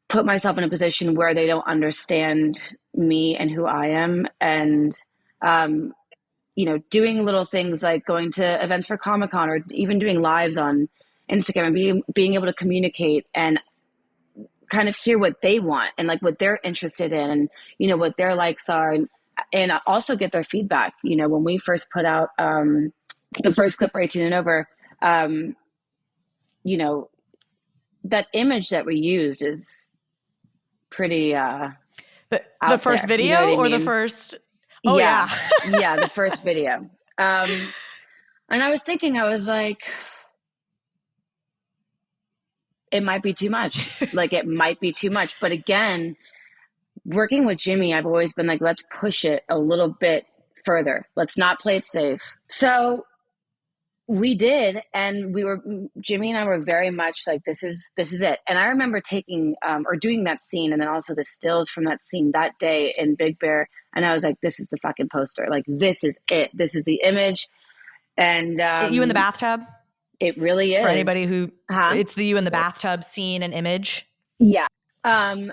put myself in a position where they don't understand me and who I am. And, doing little things like going to events for Comic-Con or even doing lives on Instagram and being able to communicate and kind of hear what they want and like what they're interested in and, what their likes are. And also get their feedback. When we first put out the first clip for 18 and over, that image that we used is pretty the first there. Video or the first? Oh yeah. Yeah, the first video. And I was thinking, I was like, it might be too much. Like it might be too much. But again, working with Jimmy, I've always been like, let's push it a little bit further. Let's not play it safe. So we did. And Jimmy and I were very much like, this is it. And I remember taking or doing that scene and then also the stills from that scene that day in Big Bear. And I was like, this is the fucking poster. Like, this is it. This is the image. And you in the bathtub? It really is. For anybody who, it's the you in the bathtub scene and image. Yeah. And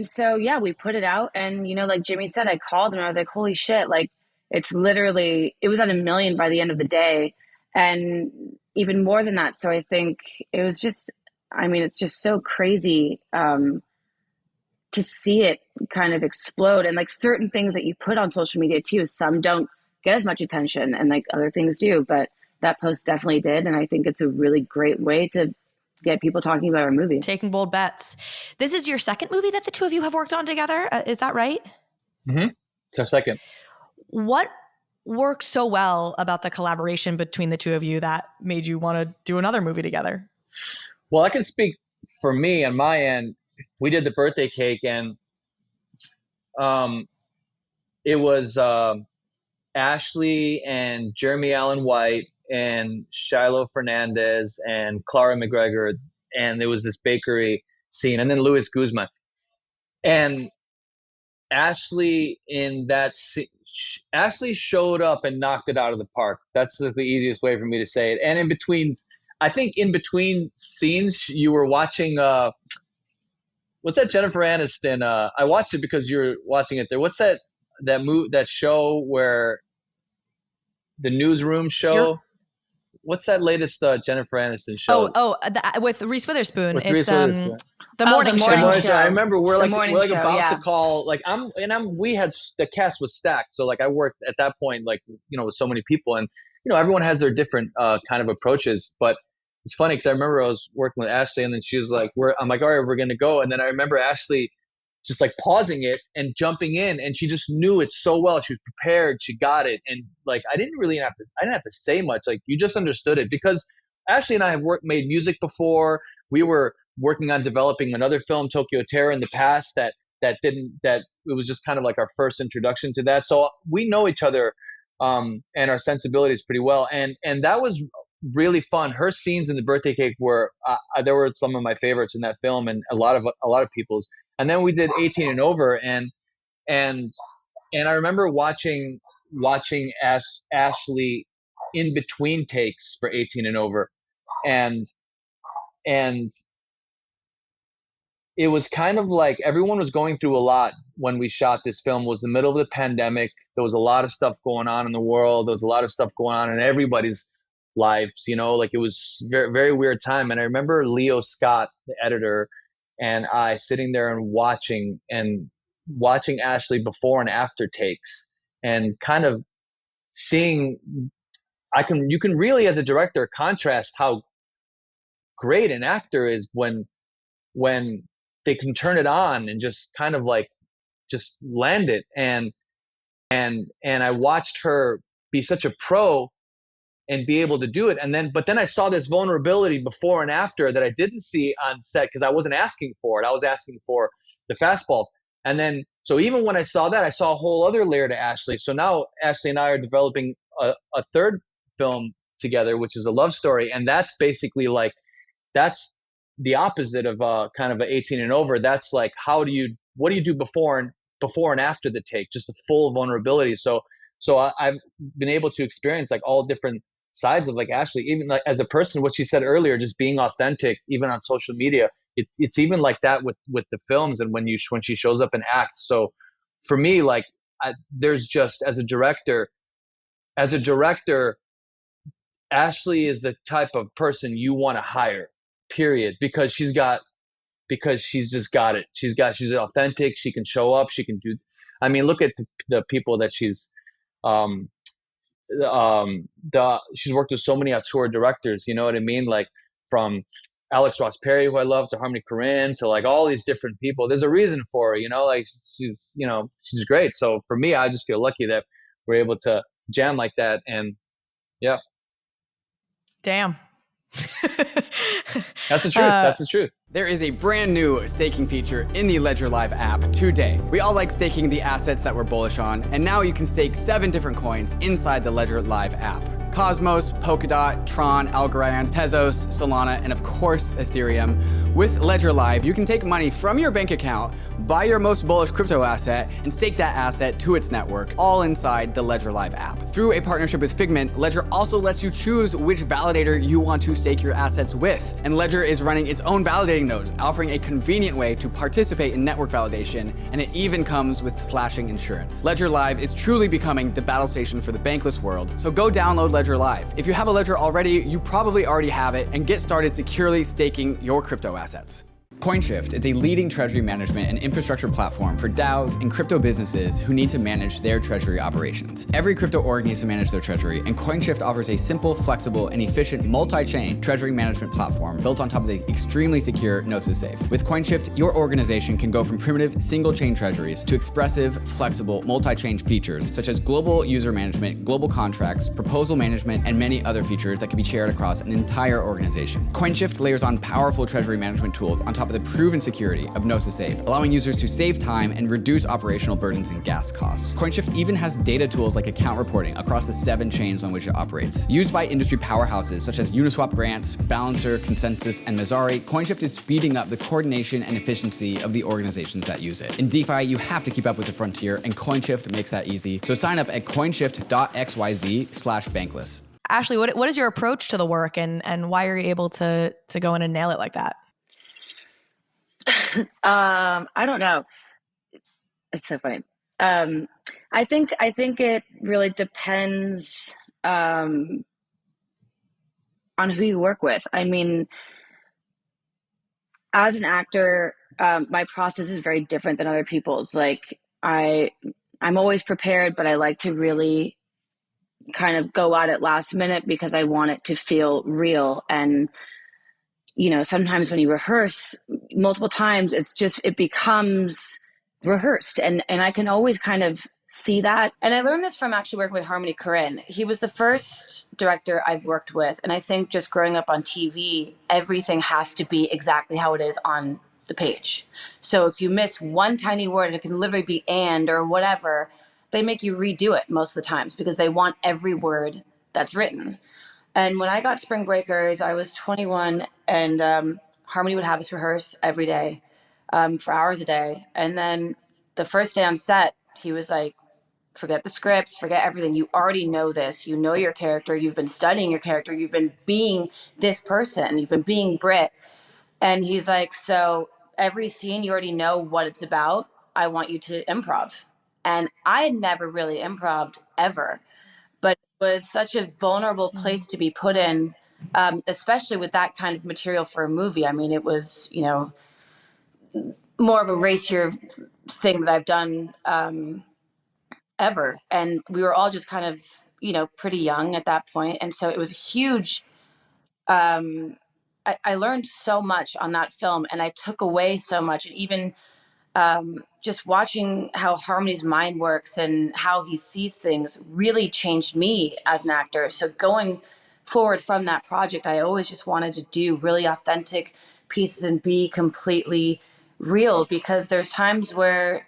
so, yeah, we put it out and, like Jimmy said, I called him and I was like, holy shit, like it was at 1 million by the end of the day. and even more than that. So I think it was just, I mean, it's just so crazy to see it kind of explode. And like certain things that you put on social media too, some don't get as much attention and like other things do, but that post definitely did. And I think it's a really great way to get people talking about our movie. Taking bold bets. This is your second movie that the two of you have worked on together. Is that right? Mm-hmm. It's our second. What works so well about the collaboration between the two of you that made you want to do another movie together? Well, I can speak for me on my end. We did the birthday cake, and it was Ashley and Jeremy Allen White and Shiloh Fernandez and Clara McGregor, and there was this bakery scene, and then Luis Guzman. And Ashley in that Ashley showed up and knocked it out of the park. That's the easiest way for me to say it. And in between, I think in between scenes, you were watching, what's that Jennifer Aniston? I watched it because you were watching it there. What's that show where the newsroom show? What's that latest Jennifer Aniston show? With Reese Witherspoon. With it's Reese Witherspoon. The Morning Show. I remember we're about show, to call, like we had, the cast was stacked. So like I worked at that point, like, with so many people, and, everyone has their different kind of approaches, but it's funny because I remember I was working with Ashley, and then she was like, I'm like, all right, we're going to go. And then I remember Ashley just like pausing it and jumping in, and she just knew it so well. She was prepared. She got it. And like, I didn't have to say much. Like, you just understood it, because Ashley and I have made music before. We were working on developing another film, Tokyo Terror, in the past that it was just kind of like our first introduction to that. So we know each other and our sensibilities pretty well. And that was really fun. Her scenes in the birthday cake were there were some of my favorites in that film, and a lot of people's. And then we did 18 and over, and I remember watching Ashley in between takes for 18 and over, and it was kind of like everyone was going through a lot when we shot this film. It was the middle of the pandemic. There was a lot of stuff going on in the world. There was a lot of stuff going on in everybody's lives, like it was very, very weird time. And I remember Leo Scott, the editor, and I sitting there and watching Ashley before and after takes, and kind of seeing, you can really, as a director, contrast how great an actor is when they can turn it on and just kind of like just land it. And I watched her be such a pro and be able to do it. But then I saw this vulnerability before and after that I didn't see on set, because I wasn't asking for it. I was asking for the fastballs. And then, so even when I saw that, I saw a whole other layer to Ashley. So now Ashley and I are developing a third film together, which is a love story. And that's basically like, that's the opposite of kind of an 18 and over. That's like, what do you do before and after the take? Just a full vulnerability. So I've been able to experience like all different sides of like Ashley, even like as a person, what she said earlier, just being authentic, even on social media. It's even like that with the films, and when she shows up and acts. So for me, like there's just, as a director, Ashley is the type of person you want to hire, period, because she's just got it. She's authentic. She can show up. She can do, I mean, look at the people that she's worked with so many auteur directors, you know what I mean? Like from Alex Ross Perry, who I love, to Harmony Korine, to like all these different people. There's a reason for her, like she's great. So for me, I just feel lucky that we're able to jam like that. And yeah. Damn. That's the truth. That's the truth. There is a brand new staking feature in the Ledger Live app today. We all like staking the assets that we're bullish on, and now you can stake 7 different coins inside the Ledger Live app. Cosmos, Polkadot, Tron, Algorand, Tezos, Solana, and of course Ethereum. With Ledger Live, you can take money from your bank account, buy your most bullish crypto asset, and stake that asset to its network, all inside the Ledger Live app. Through a partnership with Figment, Ledger also lets you choose which validator you want to stake your assets with. And Ledger is running its own validating nodes, offering a convenient way to participate in network validation, and it even comes with slashing insurance. Ledger Live is truly becoming the battle station for the bankless world, so go download Ledger Ledger Live. If you have a Ledger already, you probably already have it, and get started securely staking your crypto assets. COINSHIFT is a leading treasury management and infrastructure platform for DAOs and crypto businesses who need to manage their treasury operations. Every crypto org needs to manage their treasury, and COINSHIFT offers a simple, flexible, and efficient multi-chain treasury management platform built on top of the extremely secure Gnosis Safe. With COINSHIFT, your organization can go from primitive single-chain treasuries to expressive, flexible, multi-chain features such as global user management, global contracts, proposal management, and many other features that can be shared across an entire organization. COINSHIFT layers on powerful treasury management tools on top of the proven security of Gnosis Safe, allowing users to save time and reduce operational burdens and gas costs. COINSHIFT even has data tools like account reporting across the 7 chains on which it operates. Used by industry powerhouses such as Uniswap Grants, Balancer, Consensus, and Messari, COINSHIFT is speeding up the coordination and efficiency of the organizations that use it. In DeFi, you have to keep up with the frontier, and COINSHIFT makes that easy. So sign up at coinshift.xyz/bankless. Ashley, what is your approach to the work, and why are you able to go in and nail it like that? I don't know. It's so funny. I think it really depends on who you work with. I mean, as an actor, my process is very different than other people's. Like I'm always prepared, but I like to really kind of go at it last minute because I want it to feel real. And sometimes when you rehearse multiple times, it becomes rehearsed. And I can always kind of see that. And I learned this from actually working with Harmony Korine. He was the first director I've worked with. And I think just growing up on TV, everything has to be exactly how it is on the page. So if you miss one tiny word, it can literally be and or whatever, they make you redo it most of the times because they want every word that's written. And when I got Spring Breakers, I was 21, and Harmony would have us rehearse every day for hours a day. And then the first day on set, he was like, forget the scripts, forget everything. You already know this. You know your character. You've been studying your character. You've been being this person. You've been being Brit. And he's like, so every scene, you already know what it's about. I want you to improv. And I had never really improv'd ever. But it was such a vulnerable place to be put in, especially with that kind of material for a movie. I mean, it was, more of a racier thing that I've done ever. And we were all just kind of, pretty young at that point. And so it was huge. I learned so much on that film, and I took away so much. And even just watching how Harmony's mind works and how he sees things really changed me as an actor. So going forward from that project, I always just wanted to do really authentic pieces and be completely real, because there's times where,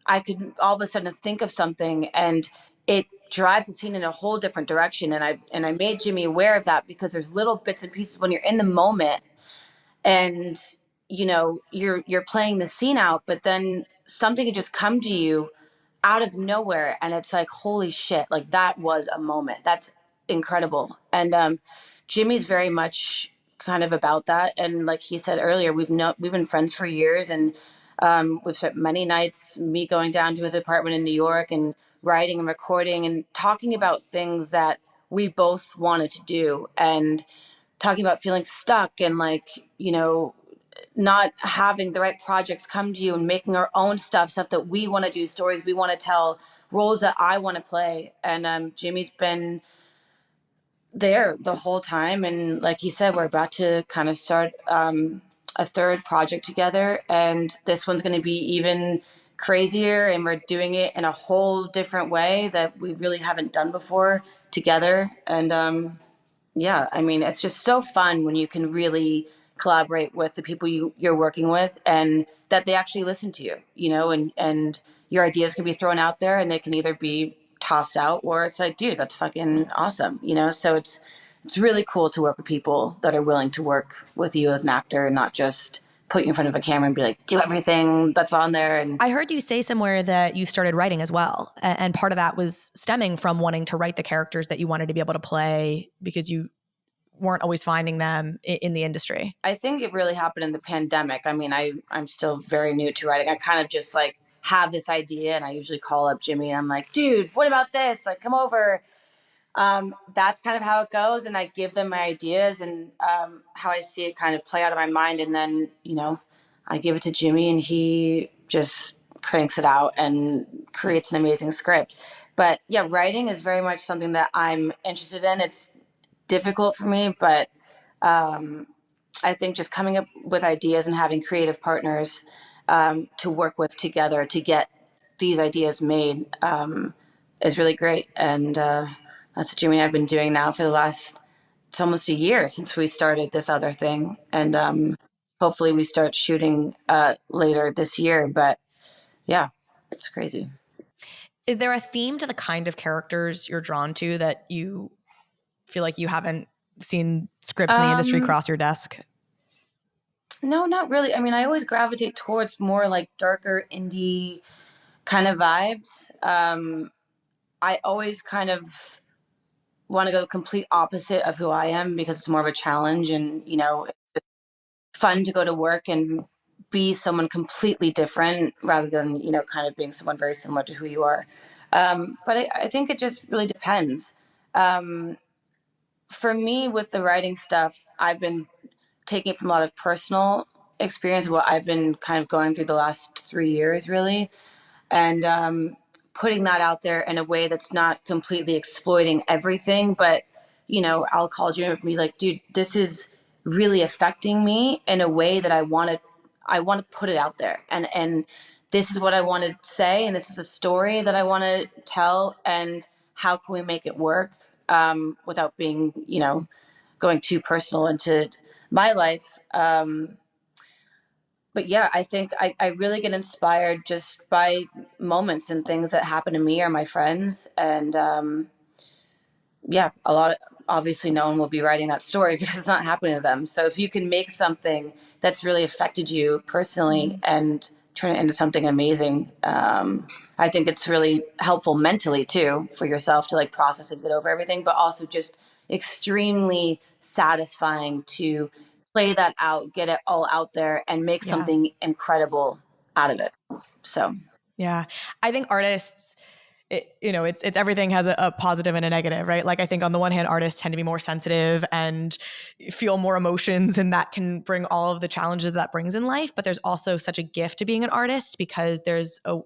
I could all of a sudden think of something and it drives the scene in a whole different direction. And I made Jimmy aware of that, because there's little bits and pieces when you're in the moment and you're playing the scene out, but then something could just come to you out of nowhere, and it's like, holy shit, like that was a moment. That's incredible. And Jimmy's very much kind of about that. And like he said earlier, we've been friends for years, and we've spent many nights, me going down to his apartment in New York and writing and recording and talking about things that we both wanted to do, and talking about feeling stuck and not having the right projects come to you, and making our own stuff that we want to do, stories we want to tell, roles that I want to play. And Jimmy's been there the whole time. And like he said, we're about to kind of start a third project together, and this one's going to be even crazier, and we're doing it in a whole different way that we really haven't done before together. And yeah, I mean, it's just so fun when you can really collaborate with the people you're working with, and that they actually listen to you, and your ideas can be thrown out there, and they can either be tossed out, or it's like, dude, that's fucking awesome, so it's really cool to work with people that are willing to work with you as an actor, and not just put you in front of a camera and be like, do everything that's on there. And I heard you say somewhere that you started writing as well. And part of that was stemming from wanting to write the characters that you wanted to be able to play, because you weren't always finding them in the industry. I think it really happened in the pandemic. I mean, I'm still very new to writing. I kind of just have this idea, and I usually call up Jimmy and I'm like, dude, what about this? Like, come over. That's kind of how it goes. And I give them my ideas and how I see it kind of play out of my mind. And then, I give it to Jimmy and he just cranks it out and creates an amazing script. But yeah, writing is very much something that I'm interested in. It's difficult for me, but I think just coming up with ideas and having creative partners to work with together to get these ideas made is really great. And that's what Jimmy and I have been doing now for it's almost a year since we started this other thing. And hopefully we start shooting later this year. But yeah, it's crazy. Is there a theme to the kind of characters you're drawn to that you feel like you haven't seen scripts in the industry cross your desk? No, not really. I mean, I always gravitate towards more like darker indie kind of vibes. I always kind of want to go complete opposite of who I am because it's more of a challenge, and it's just fun to go to work and be someone completely different rather than kind of being someone very similar to who you are. But I think it just really depends. For me, with the writing stuff, I've been taking it from a lot of personal experience, what I've been kind of going through the last 3 years, really, and putting that out there in a way that's not completely exploiting everything. But, I'll call Jimmy and be like, dude, this is really affecting me in a way that I want to put it out there. And this is what I want to say. And this is the story that I want to tell. And how can we make it work without being, going too personal into my life. But yeah, I think I really get inspired just by moments and things that happen to me or my friends. And obviously no one will be writing that story because it's not happening to them. So if you can make something that's really affected you personally and turn it into something amazing, I think it's really helpful mentally too for yourself to like process and get over everything, but also just extremely satisfying to play that out, get it all out there and make something incredible out of it. So, yeah, I think artists, it's everything has a positive and a negative, right? Like I think on the one hand, artists tend to be more sensitive and feel more emotions, and that can bring all of the challenges that brings in life. But there's also such a gift to being an artist because to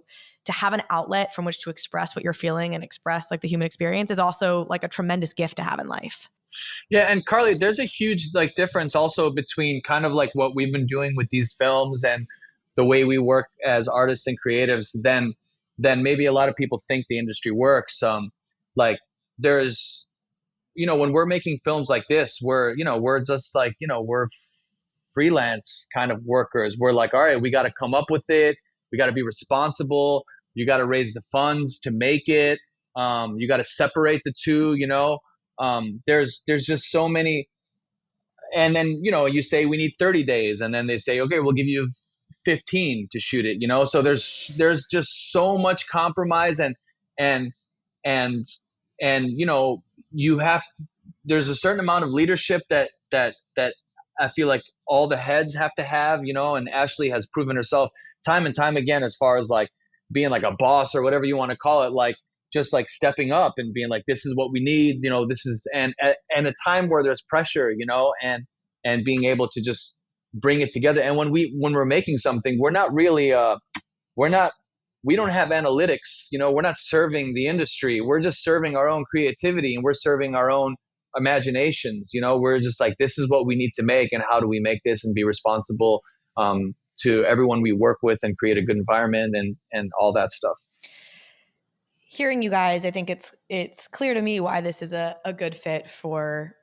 have an outlet from which to express what you're feeling and express like the human experience is also like a tremendous gift to have in life. Yeah, and Carly, there's a huge like difference also between kind of like what we've been doing with these films and the way we work as artists and creatives than maybe a lot of people think the industry works. Like there's, when we're making films like this, we're just like, we're freelance kind of workers. We're like, all right, we got to come up with it. We got to be responsible. You got to raise the funds to make it. You got to separate the two, there's just so many. And then, you say we need 30 days and then they say, okay, we'll give you 15 to shoot it, so there's just so much compromise and there's a certain amount of leadership that I feel like all the heads have to have, and Ashley has proven herself time and time again as far as like being like a boss or whatever you want to call it, like just like stepping up and being like, this is what we need, this is, and a time where there's pressure, and being able to just bring it together. And when we're making something, we're not really, we don't have analytics, we're not serving the industry. We're just serving our own creativity and we're serving our own imaginations. We're just like, this is what we need to make and how do we make this and be responsible to everyone we work with and create a good environment and all that stuff. Hearing you guys, I think it's clear to me why this is a good fit for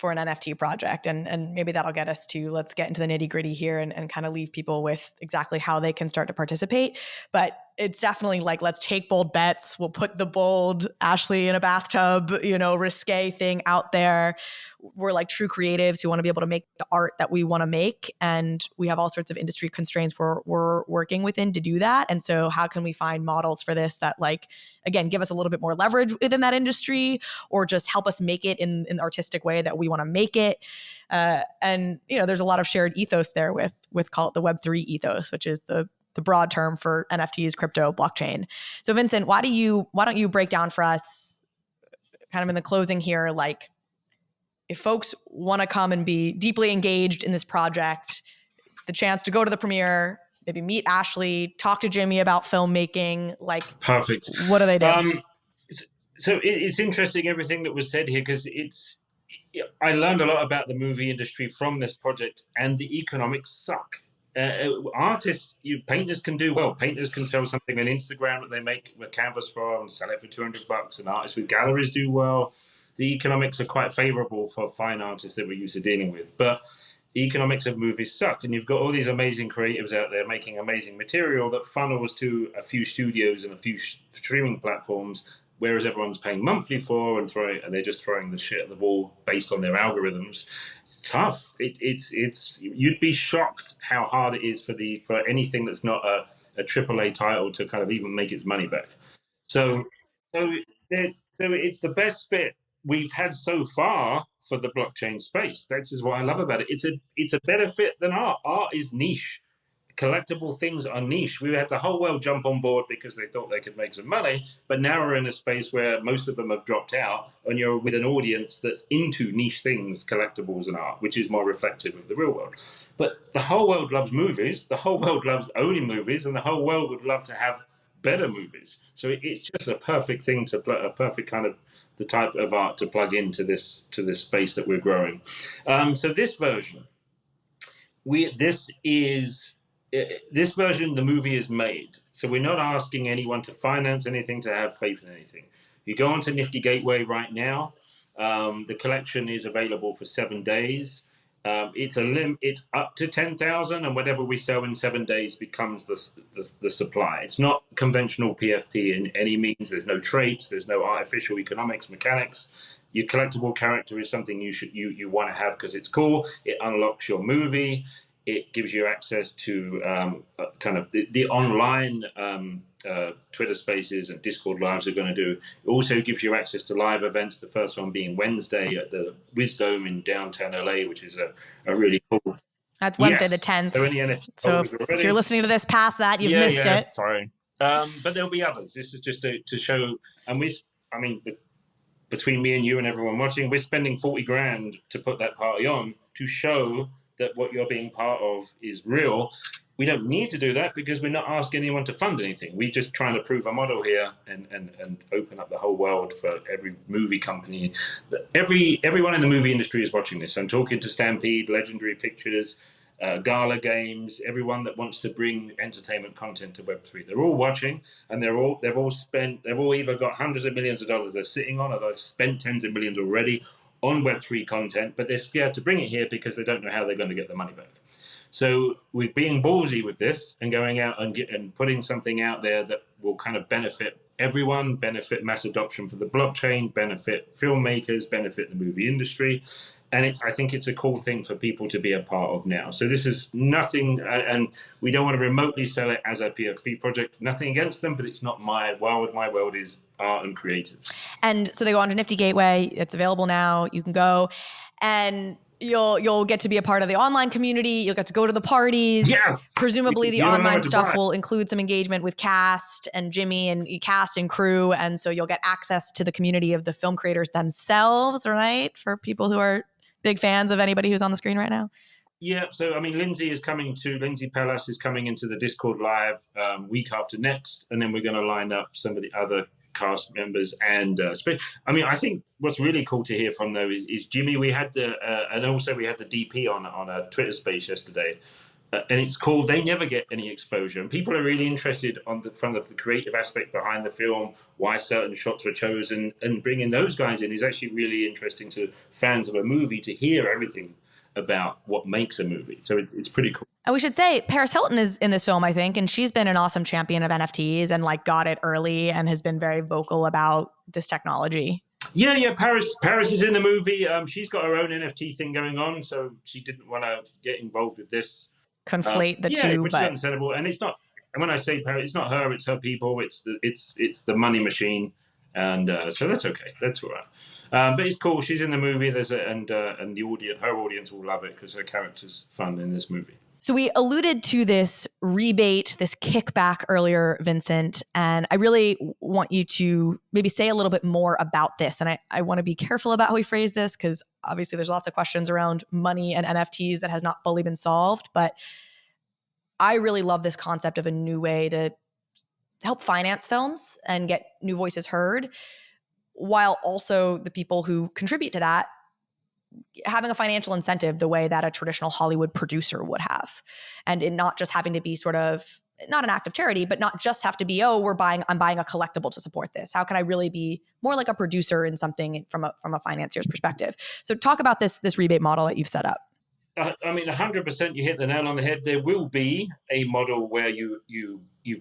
an NFT project. And maybe that'll get us to, let's get into the nitty gritty here and kind of leave people with exactly how they can start to participate. But it's definitely like, let's take bold bets. We'll put the bold Ashley in a bathtub, risque thing out there. We're like true creatives who want to be able to make the art that we want to make. And we have all sorts of industry constraints we're working within to do that. And so how can we find models for this that like, again, give us a little bit more leverage within that industry or just help us make it in an artistic way that we want to make it. And, there's a lot of shared ethos there with call it the Web3 ethos, which is the the broad term for NFTs, crypto, blockchain. So Vincent, why don't you break down for us kind of in the closing here, like if folks want to come and be deeply engaged in this project, the chance to go to the premiere, maybe meet Ashley, talk to Jimmy about filmmaking, like Perfect. What do they do? So it's interesting everything that was said here, because I learned a lot about the movie industry from this project, and the economics suck. Artists, painters can do well. Painters can sell something on Instagram that they make a canvas for and sell it for $200. And artists with galleries do well. The economics are quite favorable for fine artists that we're used to dealing with. But the economics of movies suck, and you've got all these amazing creatives out there making amazing material that funnels to a few studios and a few streaming platforms, whereas everyone's paying monthly for and they're just throwing the shit at the wall based on their algorithms. It's tough. It's you'd be shocked how hard it is for anything that's not a AAA title to kind of even make its money back. So it's the best fit we've had so far for the blockchain space. That's is what I love about it. It's a better fit than art. Art is niche. Collectible things are niche. We had the whole world jump on board because they thought they could make some money, but now we're in a space where most of them have dropped out, and you're with an audience that's into niche things, collectibles and art, which is more reflective of the real world. But the whole world loves movies, the whole world loves owning movies, and the whole world would love to have better movies. So it's just a perfect thing a perfect kind of the type of art to plug into this space that we're growing. So this version, this version, the movie is made. So we're not asking anyone to finance anything, to have faith in anything. You go onto Nifty Gateway right now. The collection is available for 7 days. It's up to 10,000, and whatever we sell in 7 days becomes the supply. It's not conventional PFP in any means. There's no traits. There's no artificial economics, mechanics. Your collectible character is something you want to have because it's cool. It unlocks your movie. It gives you access to kind of the online Twitter Spaces and Discord lives are going to do. It also gives you access to live events, the first one being Wednesday at the Wisdom in downtown LA, which is a really cool. That's Wednesday the 10th. So, if you're listening to this past that, you've missed it. Sorry. But there'll be others. This is just to show, and between me and you and everyone watching, we're spending $40,000 to put that party on to show that what you're being part of is real. We don't need to do that because we're not asking anyone to fund anything. We're just trying to prove a model here and open up the whole world for every movie company. Everyone in the movie industry is watching this. I'm talking to Stampede, Legendary Pictures, Gala Games, everyone that wants to bring entertainment content to Web3. They're all watching, and they've all either got hundreds of millions of dollars they're sitting on, or they've spent tens of millions already on Web3 content, but they're scared to bring it here because they don't know how they're going to get the money back. So we're being ballsy with this and going out and putting something out there that will kind of benefit everyone, benefit mass adoption for the blockchain, benefit filmmakers, benefit the movie industry. And I think it's a cool thing for people to be a part of now. So this is nothing, and we don't want to remotely sell it as a PFP project. Nothing against them, but it's not my world. My world is art and creatives. And so they go onto Nifty Gateway. It's available now. You can go, and you'll get to be a part of the online community. You'll get to go to the parties. Yes! Presumably the online stuff will include some engagement with cast and Jimmy and cast and crew. And so you'll get access to the community of the film creators themselves, right? For people who are big fans of anybody who's on the screen right now. Yeah, so Lindsay Pellas is coming into the Discord live week after next, and then we're going to line up some of the other cast members. And I think what's really cool to hear from though is Jimmy. We had and also we had the DP on a Twitter space yesterday, and it's cool. They never get any exposure, and people are really interested from the creative aspect behind the film, why certain shots were chosen, and bringing those guys in is actually really interesting to fans of a movie to hear everything about what makes a movie. So it's pretty cool. And we should say Paris Hilton is in this film, I think, and she's been an awesome champion of NFTs and got it early and has been very vocal about this technology. Yeah. Paris is in the movie. She's got her own NFT thing going on, so she didn't want to get involved with this. Conflate the two, which is understandable. And it's not. And when I say Paris, it's not her; it's her people. It's the money machine, and so that's okay. That's all right. But it's cool. She's in the movie. And the audience, her audience will love it because her character's fun in this movie. So we alluded to this rebate, this kickback earlier, Vincent, and I really want you to maybe say a little bit more about this. And I want to be careful about how we phrase this because obviously there's lots of questions around money and NFTs that has not fully been solved. But I really love this concept of a new way to help finance films and get new voices heard, while also the people who contribute to that having a financial incentive the way that a traditional Hollywood producer would have. And it not just having to be sort of not an act of charity, but not just have to be, oh, I'm buying a collectible to support this. How can I really be more like a producer in something from a financier's perspective? So talk about this rebate model that you've set up. I mean, 100%, you hit the nail on the head. There will be a model where you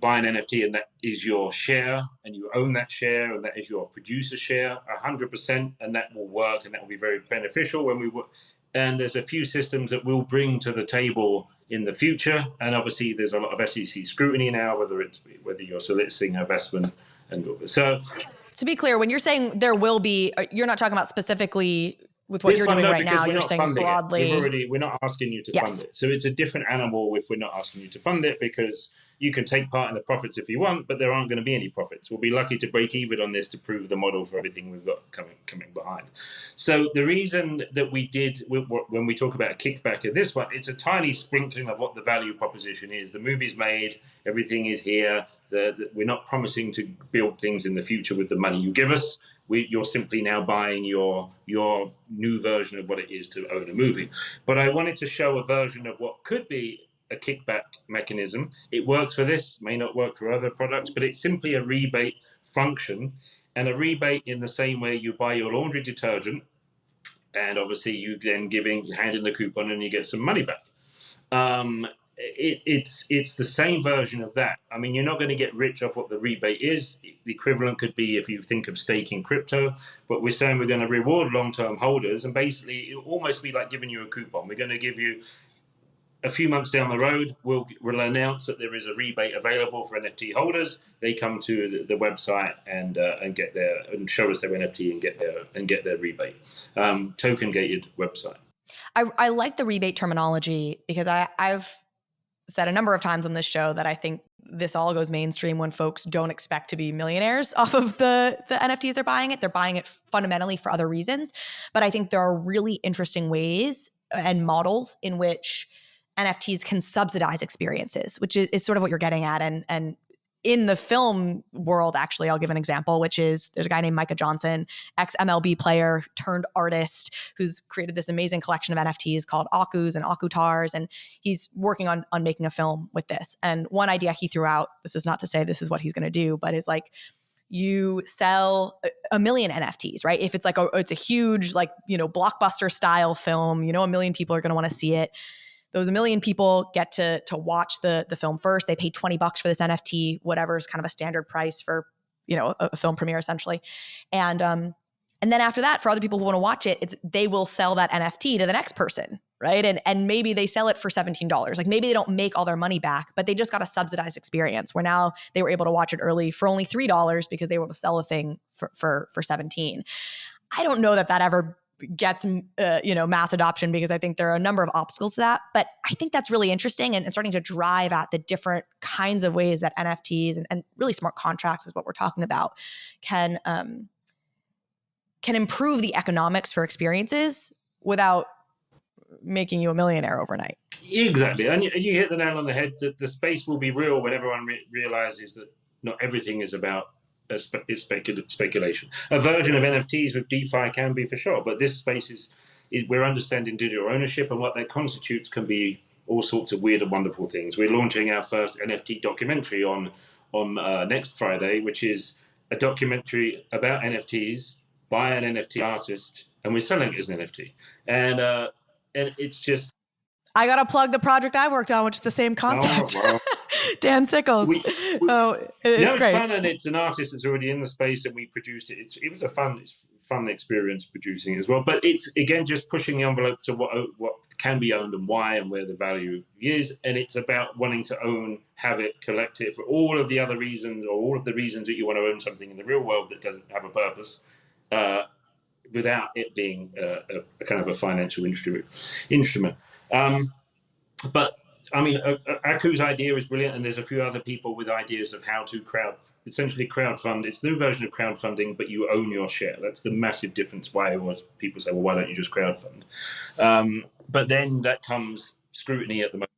buy an NFT and that is your share and you own that share and that is your producer share, 100%, and that will work and that will be very beneficial when we and there's a few systems that we'll bring to the table in the future. And obviously there's a lot of SEC scrutiny now, whether you're soliciting investment and so. To be clear, when you're saying there will be, you're not talking about specifically with what you're doing right now, you're saying broadly. We're not asking you to fund it. So it's a different animal if we're not asking you to fund it, because you can take part in the profits if you want, but there aren't going to be any profits. We'll be lucky to break even on this to prove the model for everything we've got coming behind. So the reason that we did, when we talk about a kickback at this one, it's a tiny sprinkling of what the value proposition is. The movie's made, everything is here. We're not promising to build things in the future with the money you give us. You're simply now buying your new version of what it is to own a movie. But I wanted to show a version of what could be a kickback mechanism. It works for this, may not work for other products, but it's simply a rebate function. And a rebate in the same way you buy your laundry detergent, and obviously you then hand in the coupon and you get some money back. It's the same version of that. I mean, you're not going to get rich off what the rebate is. The equivalent could be if you think of staking crypto, but we're saying we're going to reward long-term holders, and basically it'll almost be like giving you a coupon. We're going to give you a few months down the road, we'll announce that there is a rebate available for NFT holders. They come to the website and get and show us their NFT and get their rebate. Token gated website. I like the rebate terminology because I've said a number of times on this show that I think this all goes mainstream when folks don't expect to be millionaires off of the NFTs they're buying it. They're buying it fundamentally for other reasons. But I think there are really interesting ways and models in which NFTs can subsidize experiences, which is sort of what you're getting at. And in the film world, actually, I'll give an example, which is there's a guy named Micah Johnson, ex-MLB player turned artist, who's created this amazing collection of NFTs called Akus and Akutars, and he's working on making a film with this. And one idea he threw out, this is not to say this is what he's going to do, but is like, you sell 1 million NFTs, right? If it's like it's a huge, like, blockbuster style film, 1 million people are going to want to see it. Those 1 million people get to watch the film first. They pay $20 for this NFT, whatever is kind of a standard price for, a film premiere essentially. And then after that, for other people who want to watch it, they will sell that NFT to the next person, right? And maybe they sell it for $17. Like maybe they don't make all their money back, but they just got a subsidized experience where now they were able to watch it early for only $3 because they were able to sell a thing for $17. I don't know that ever gets mass adoption because I think there are a number of obstacles to that. But I think that's really interesting and starting to drive at the different kinds of ways that NFTs and really smart contracts is what we're talking about can improve the economics for experiences without making you a millionaire overnight. Exactly. And you hit the nail on the head that the space will be real when everyone realizes that not everything is about is speculation. A version of NFTs with DeFi can be for sure, but this space is we're understanding digital ownership, and what that constitutes can be all sorts of weird and wonderful things. We're launching our first NFT documentary on next Friday, which is a documentary about NFTs by an NFT artist, and we're selling it as an NFT. And it's just... I got to plug the project I worked on, which is the same concept. Oh, wow. Dan Sickles. It's great. It's fun, and it's an artist that's already in the space, and we produced it. It was a fun experience producing it as well. But it's, again, just pushing the envelope to what can be owned and why and where the value is. And it's about wanting to own, have it, collect it for all of the other reasons, or all of the reasons that you want to own something in the real world that doesn't have a purpose, without it being a kind of a financial instrument. But I mean, Aku's idea is brilliant, and there's a few other people with ideas of how to essentially crowdfund. It's the new version of crowdfunding, but you own your share. That's the massive difference. Why people say, well, why don't you just crowdfund? But then that comes scrutiny at the moment.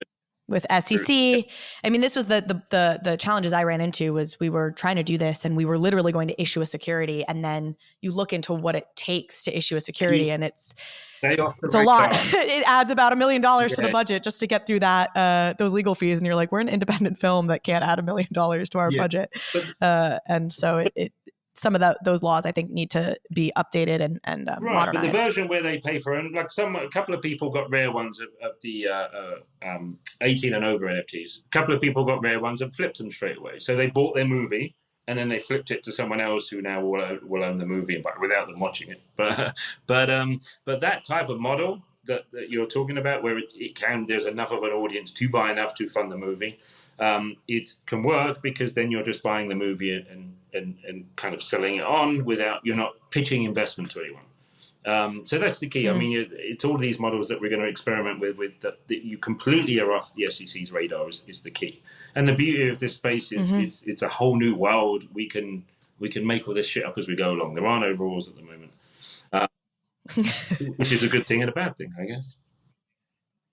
With SEC. I mean, this was the challenges I ran into was we were trying to do this and we were literally going to issue a security, and then you look into what it takes to issue a security and it's a lot. It adds about $1 million to the budget just to get through that those legal fees, and you're like, we're an independent film that can't add $1 million to our budget. And so it some of those laws, I think, need to be updated and modernized. But the version where they pay for it, like a couple of people got rare ones of the 18 and over NFTs. A couple of people got rare ones and flipped them straight away. So they bought their movie and then they flipped it to someone else who now will own the movie without them watching it. But that type of model that you're talking about, where there's enough of an audience to buy enough to fund the movie, it can work because then you're just buying the movie and kind of selling it on you're not pitching investment to anyone. So that's the key. I mean, it's all these models that we're going to experiment with that you completely are off the SEC's radar is the key. And the beauty of this space is it's a whole new world. We can make all this shit up as we go along. There are no rules at the moment, which is a good thing and a bad thing, I guess.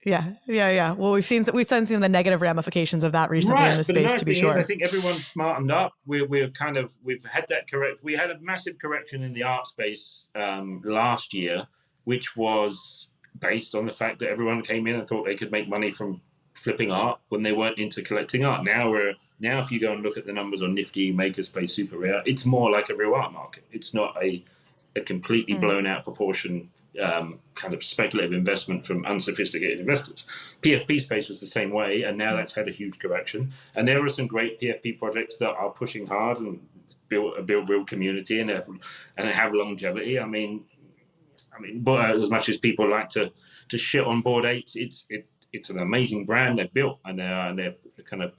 Yeah. Well, we've seen the negative ramifications of that recently in the space, to be sure. I think everyone's smartened up. We've had that correct. We had a massive correction in the art space last year, which was based on the fact that everyone came in and thought they could make money from flipping art when they weren't into collecting art. Now if you go and look at the numbers on Nifty, Makerspace, Super Rare, it's more like a real art market. It's not a completely blown out proportion. Kind of speculative investment from unsophisticated investors. PFP space was the same way, and now that's had a huge correction. And there are some great PFP projects that are pushing hard and build real community and have longevity. I mean, but as much as people like to shit on Bored Apes, it's an amazing brand they've built, and they're kind of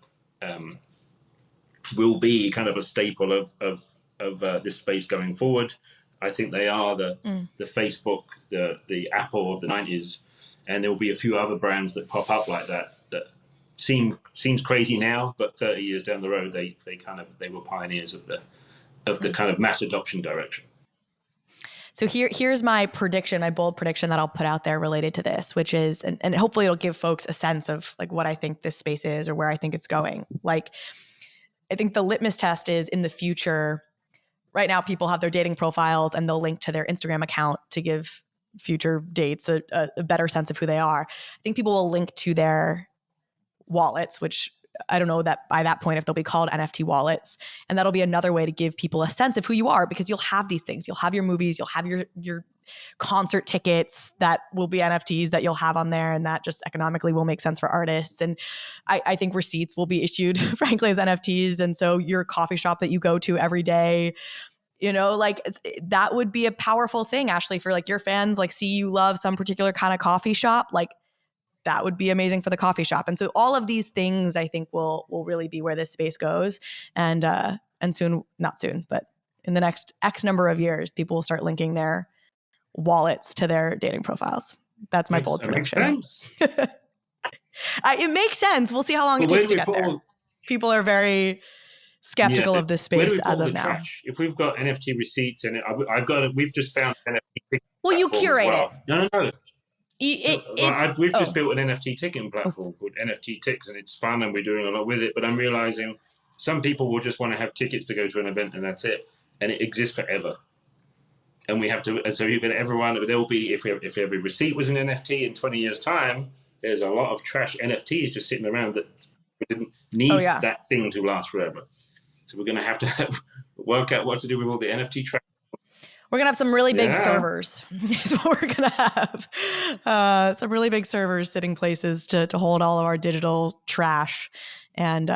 will be kind of a staple of this space going forward. I think they are the Facebook, the Apple of the 90s, and there will be a few other brands that pop up like that seems crazy now, but 30 years down the road, they were pioneers of the kind of mass adoption direction. So here's my prediction, my bold prediction that I'll put out there related to this, which is, and hopefully it'll give folks a sense of like what I think this space is or where I think it's going. Like, I think the litmus test is in the future. Right now, people have their dating profiles and they'll link to their Instagram account to give future dates a better sense of who they are. I think people will link to their wallets, which I don't know that by that point if they'll be called NFT wallets. And that'll be another way to give people a sense of who you are, because you'll have these things. You'll have your movies, you'll have your concert tickets that will be NFTs that you'll have on there, and that just economically will make sense for artists. And I think receipts will be issued, frankly, as NFTs. And so your coffee shop that you go to every day, like that would be a powerful thing, Ashley, for like your fans, like see you love some particular kind of coffee shop, like that would be amazing for the coffee shop. And so all of these things I think will really be where this space goes. And soon, not soon, but in the next X number of years, people will start linking their wallets to their dating profiles. That's my bold prediction. Makes sense. It makes sense. We'll see how long it takes to get there. People are very skeptical of this space as of now. Trash? If we've got NFT receipts and we've just found NFT. Well, you curate it. No. We've just built an NFT ticketing platform called NFT Ticks, and it's fun, and we're doing a lot with it. But I'm realizing some people will just want to have tickets to go to an event, and that's it, and it exists forever. And we have to. So you've got everyone. There will be if every receipt was an NFT in 20 years' time. There's a lot of trash NFTs just sitting around that we didn't need that thing to last forever. So we're going to have to work out what to do with all the NFT trash. We're going to have some really big servers. Is what we're going to have. Some really big servers sitting places to hold all of our digital trash. And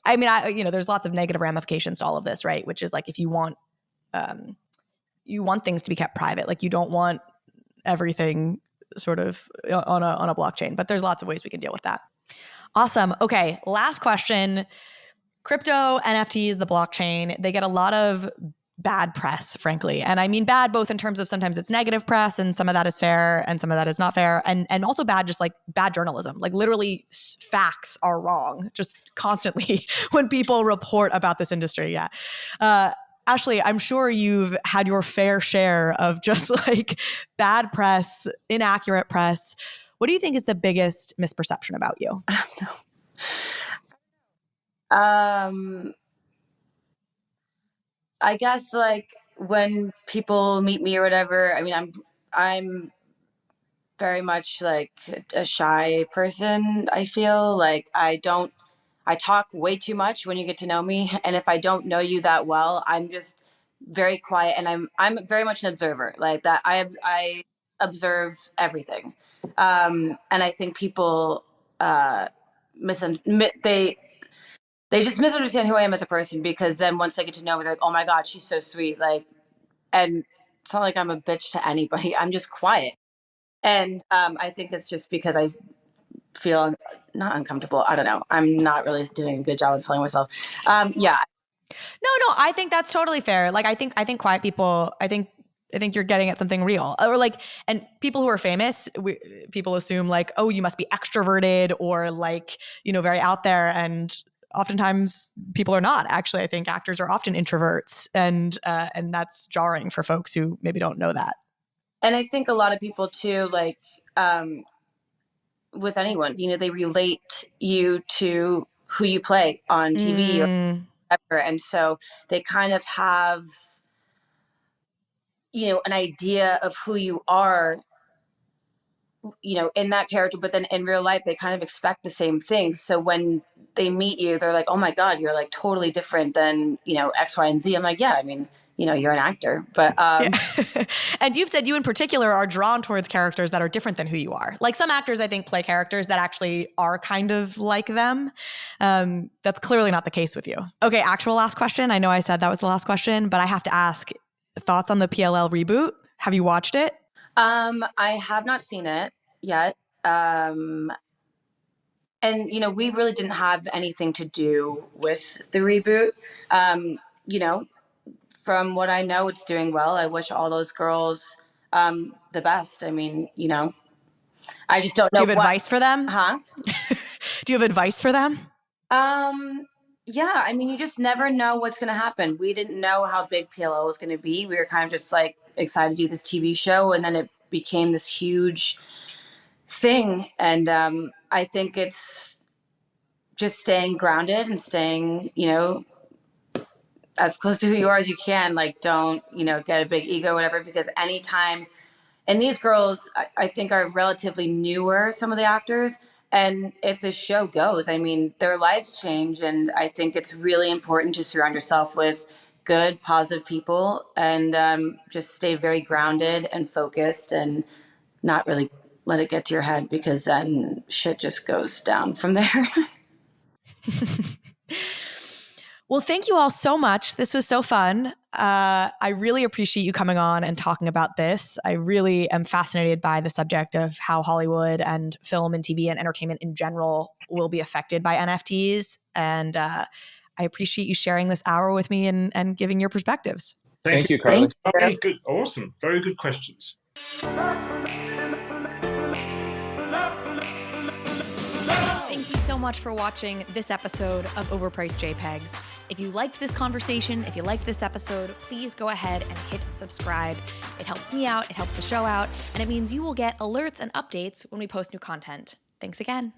there's lots of negative ramifications to all of this, right? Which is like if you want things to be kept private, like you don't want everything sort of on a blockchain. But there's lots of ways we can deal with that. Awesome. Okay, last question. Crypto, NFTs, the blockchain, they get a lot of bad press, frankly. And I mean bad both in terms of sometimes it's negative press and some of that is fair and some of that is not fair. And also bad, just like bad journalism. Like literally facts are wrong just constantly when people report about this industry. Yeah. Ashley, I'm sure you've had your fair share of just like bad press, inaccurate press. What do you think is the biggest misperception about you? I don't know. I guess like when people meet me or whatever, I mean, I'm very much like a shy person. I feel like I talk way too much when you get to know me, and if I don't know you that well, I'm just very quiet, and I'm very much an observer. Like that, I observe everything, and I think people they just misunderstand who I am as a person, because then once they get to know me, they're like, oh my God, she's so sweet. Like, and it's not like I'm a bitch to anybody. I'm just quiet. And I think it's just because I feel not uncomfortable. I don't know. I'm not really doing a good job of telling myself. Yeah. No, I think that's totally fair. Like, I think quiet people, I think you're getting at something real. Or like, and people who are famous, people assume like, oh, you must be extroverted or like, very out there. And oftentimes people are not. Actually, I think actors are often introverts, and that's jarring for folks who maybe don't know that. And I think a lot of people too, like with anyone, they relate you to who you play on TV or whatever. And so they kind of have, an idea of who you are, in that character, but then in real life, they kind of expect the same thing. So when they meet you, they're like, oh my God, you're like totally different than, X, Y, and Z. I'm like, yeah, I mean, you're an actor, but, yeah. And you've said you in particular are drawn towards characters that are different than who you are. Like some actors, I think, play characters that actually are kind of like them. That's clearly not the case with you. Okay. Actual last question. I know I said that was the last question, but I have to ask, thoughts on the PLL reboot? Have you watched it? I have not seen it yet. And, we really didn't have anything to do with the reboot. From what I know, it's doing well. I wish all those girls the best. I mean, I just don't know. Do you have advice for them? Huh? Do you have advice for them? Yeah, I mean, you just never know what's going to happen. We didn't know how big PLL was going to be. We were kind of just like excited to do this TV show, and then it became this huge thing. And I think it's just staying grounded and staying, as close to who you are as you can. Like, don't, get a big ego or whatever, because anytime, and these girls, I think, are relatively newer, some of the actors. And if this show goes, I mean, their lives change. And I think it's really important to surround yourself with good, positive people, and just stay very grounded and focused and not really let it get to your head, because then shit just goes down from there. Well, thank you all so much. This was so fun. I really appreciate you coming on and talking about this. I really am fascinated by the subject of how Hollywood and film and TV and entertainment in general will be affected by NFTs. And I appreciate you sharing this hour with me and giving your perspectives. Thank you, Carly. Very good. Awesome. Very good questions. Thank you so much for watching this episode of Overpriced JPEGs. If you liked this conversation, if you liked this episode, please go ahead and hit subscribe. It helps me out, it helps the show out, and it means you will get alerts and updates when we post new content. Thanks again.